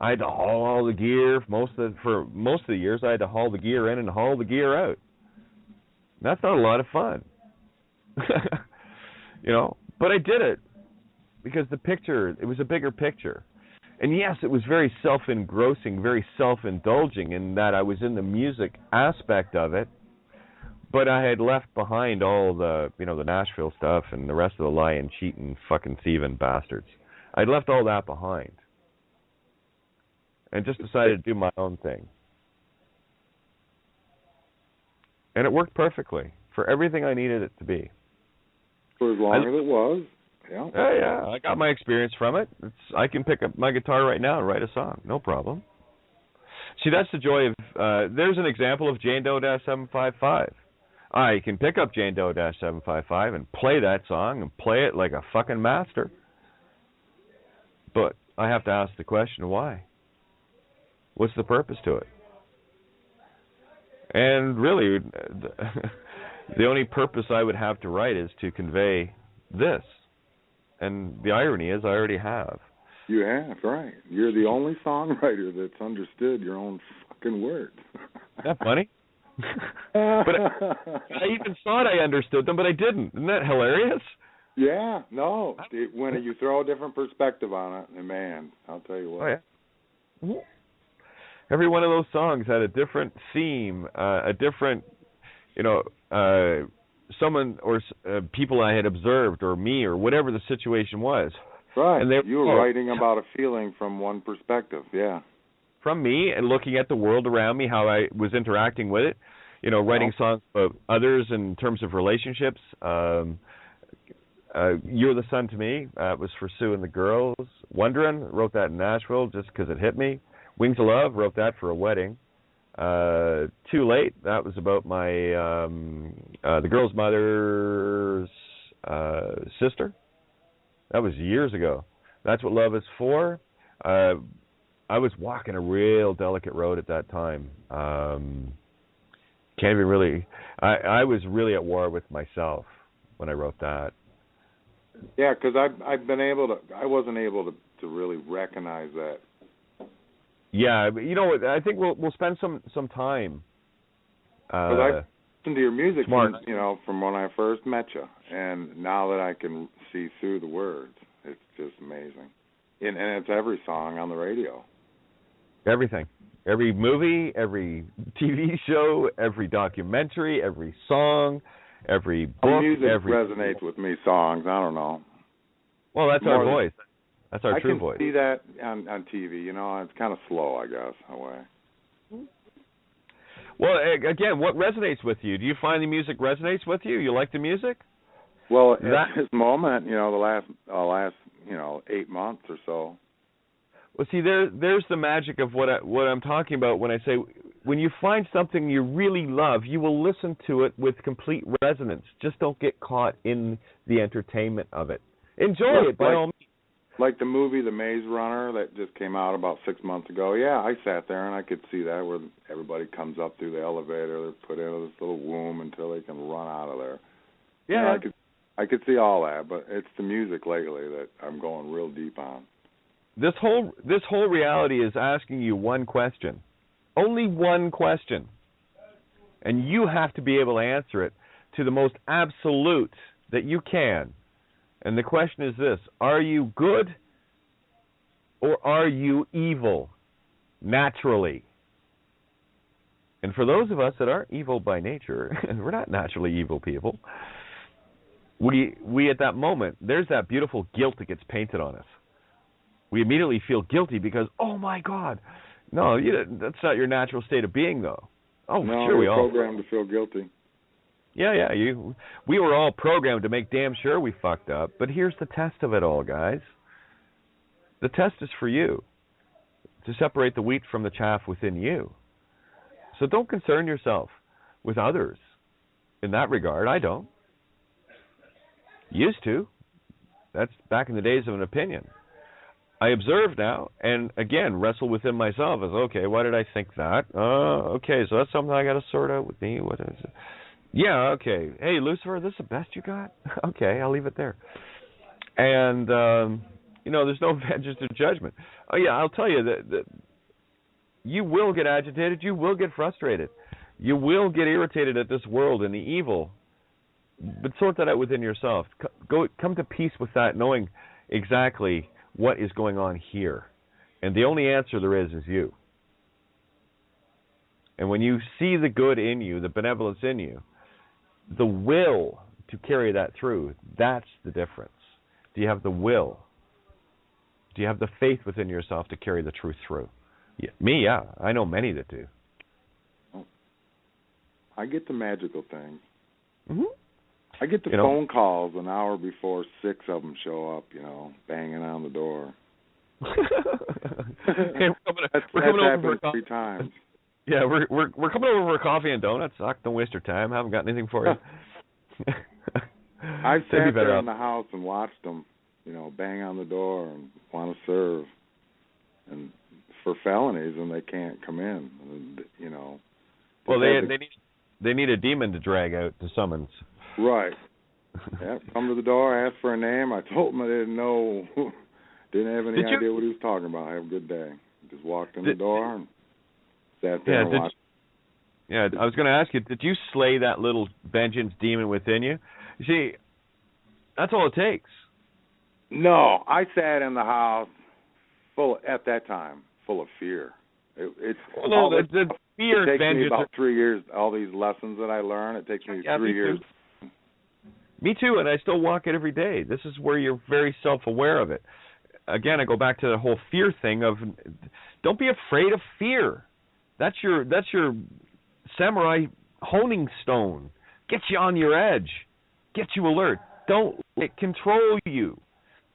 I had to haul all the gear. For most of the years, I had to haul the gear in and haul the gear out. That's not a lot of fun. You know? But I did it because it was a bigger picture. And yes, it was very self-engrossing, very self-indulging in that I was in the music aspect of it, but I had left behind all the Nashville stuff and the rest of the lying, cheating, fucking thieving bastards. I'd left all that behind and just decided to do my own thing. And it worked perfectly for everything I needed it to be. For as long as it was. Yeah. Yeah. I got my experience from it. I can pick up my guitar right now and write a song. No problem. See, that's the joy of... there's an example of Jane Doe-755. I can pick up Jane Doe-755 and play that song and play it like a fucking master. But I have to ask the question, why? What's the purpose to it? And really, the only purpose I would have to write is to convey this. And the irony is I already have. You have, right. You're the only songwriter that's understood your own fucking words. Isn't that funny? But I even thought I understood them, but I didn't. Isn't that hilarious? Yeah, no. When you throw a different perspective on it, and man, I'll tell you what. Oh, yeah. Mm-hmm. Every one of those songs had a different theme, a different, someone or people I had observed, or me, or whatever the situation was. Right. And you were writing about a feeling from one perspective, yeah. From me and looking at the world around me, how I was interacting with it, writing songs about others in terms of relationships. You're the Sun to Me was for Sue and the Girls. Wonderin', wrote that in Nashville just because it hit me. Wings of Love, wrote that for a wedding. Too Late, that was about my the girl's mother's sister. That was years ago. That's What Love Is For. I was walking a real delicate road at that time. Can't even really... I was really at war with myself when I wrote that. Yeah, because I wasn't able to really recognize that. Yeah, but I think we'll spend some time. Because I listened to your music from when I first met you, and now that I can see through the words, it's just amazing. And it's every song on the radio. Everything. Every movie, every TV show, every documentary, every song, every book. Music resonates with me, songs, I don't know. Well, that's our voice. That's our true voice. I can see that on TV, it's kind of slow, I guess, in a way. Well, again, what resonates with you? Do you find the music resonates with you? You like the music? Well, at this moment, the last 8 months or so. Well, see, there's the magic of what I'm talking about when I say when you find something you really love, you will listen to it with complete resonance. Just don't get caught in the entertainment of it. Enjoy it by all means. Like the movie The Maze Runner that just came out about 6 months ago. Yeah, I sat there and I could see that where everybody comes up through the elevator, they're put into this little womb until they can run out of there. Yeah, I could see all that, but it's the music lately that I'm going real deep on. This whole reality is asking you one question. Only one question. And you have to be able to answer it to the most absolute that you can. And the question is this: are you good or are you evil naturally? And for those of us that aren't evil by nature, and we're not naturally evil people, we at that moment, there's that beautiful guilt that gets painted on us. We immediately feel guilty because, oh my God, no, that's not your natural state of being, though. Oh, no, sure, we all programmed to feel guilty. Yeah, we were all programmed to make damn sure we fucked up. But here's the test of it all, guys. The test is for you, to separate the wheat from the chaff within you. So don't concern yourself. with others in that regard. I don't. Used to. That's back in the days of an opinion. I observe now, and again, wrestle within myself as, okay, why did I think that? Okay, so that's something I got to sort out with me. What is it? Yeah, okay. Hey, Lucifer, this is the best you got? Okay, I'll leave it there. And, there's no vengeance or judgment. Oh, yeah, I'll tell you that you will get agitated. You will get frustrated. You will get irritated at this world and the evil. But sort that out within yourself. Come to peace with that, knowing exactly what is going on here. And the only answer there is you. And when you see the good in you, the benevolence in you, the will to carry that through, that's the difference. Do you have the will? Do you have the faith within yourself to carry the truth through? Yeah. Me, yeah. I know many that do. I get the magical things. Mm-hmm. I get the phone calls an hour before 6 of them show up, banging on the door. Hey, that's happened 3 times. Yeah, we're coming over for coffee and donuts. Don't waste your time. I haven't got anything for you. I've sat there in the house and watched them, bang on the door and want to serve, and for felonies, and they can't come in. And, well, they need a demon to drag out to summons. Right. Yeah, come to the door, ask for a name. I told him I didn't know, didn't have any idea what he was talking about. Have a good day. Just walked in the door and sat there and watched. Yeah, I was going to ask you, did you slay that little vengeance demon within you? You see, that's all it takes. No, I sat in the house at that time, full of fear. The fear. It takes me about 3 years. All these lessons that I learn, it takes me 3 years. Me too, and I still walk it every day. This is where you're very self-aware of it. Again, I go back to the whole fear thing of, don't be afraid of fear. That's your samurai honing stone. Gets you on your edge. Gets you alert. Don't let it control you.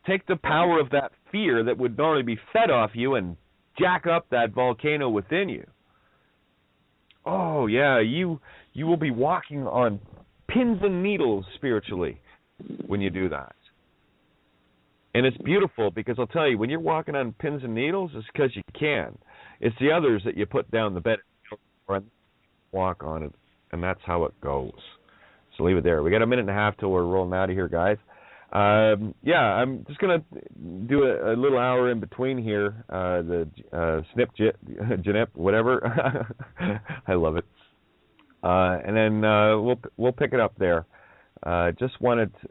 Take the power of that fear that would normally be fed off you and jack up that volcano within you. Oh, yeah, you will be walking on pins and needles spiritually when you do that. And it's beautiful because I'll tell you, when you're walking on pins and needles, it's because you can. It's the others that you put down the bed and walk on it, and that's how it goes. So leave it there. We got a minute and a half till we're rolling out of here, guys. I'm just going to do a little hour in between here, the Janip, whatever. I love it. And then we'll pick it up there. Just wanted to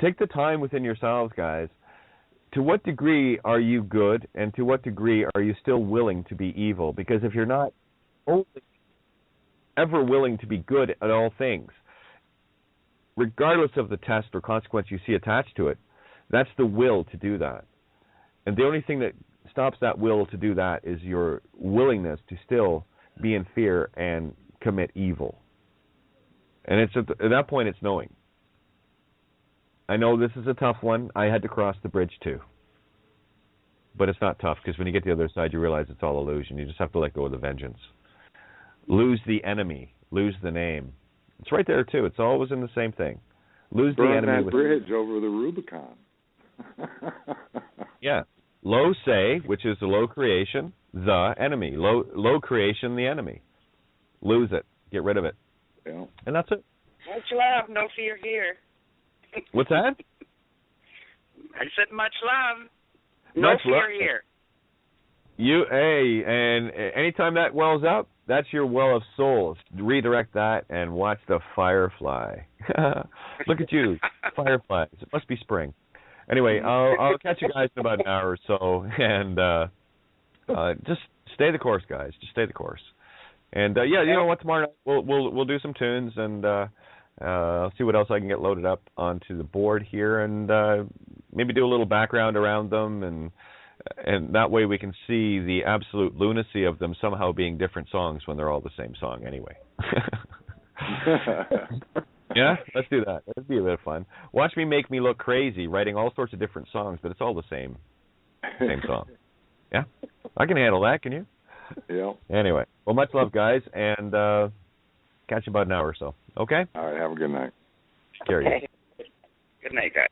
take the time within yourselves, guys. To what degree are you good, and to what degree are you still willing to be evil? Because if you're not only ever willing to be good at all things, regardless of the test or consequence you see attached to it, that's the will to do that. And the only thing that stops that will to do that is your willingness to still be in fear and commit evil. And it's at that point, it's knowing. I know this is a tough one. I had to cross the bridge too. But it's not tough, because when you get to the other side, you realize it's all illusion. You just have to let go of the vengeance. Lose the enemy. Lose the name. It's right there too. It's always in the same thing. Lose the enemy. Burn that bridge over the Rubicon. Yeah. Low say, which is the low creation, the enemy. Low creation, the enemy. Lose it. Get rid of it. Yeah. And that's it. Much love, no fear here. What's that? I said much love, no fear here. And anytime that wells up, that's your well of souls. Redirect that and watch the firefly. Look at you, fireflies. It must be spring. Anyway, I'll catch you guys in about an hour or so, and just stay the course, guys. Just stay the course. And you know what? Tomorrow night we'll do some tunes, and I'll see what else I can get loaded up onto the board here, and maybe do a little background around them, and that way we can see the absolute lunacy of them somehow being different songs when they're all the same song anyway. Yeah, let's do that. It'd be a bit of fun. Watch me make me look crazy, writing all sorts of different songs, but it's all the same song. Yeah, I can handle that. Can you? Yeah. Anyway, well, much love, guys, and catch you about an hour or so. Okay? All right, have a good night. Carry. Okay. Good night, guys.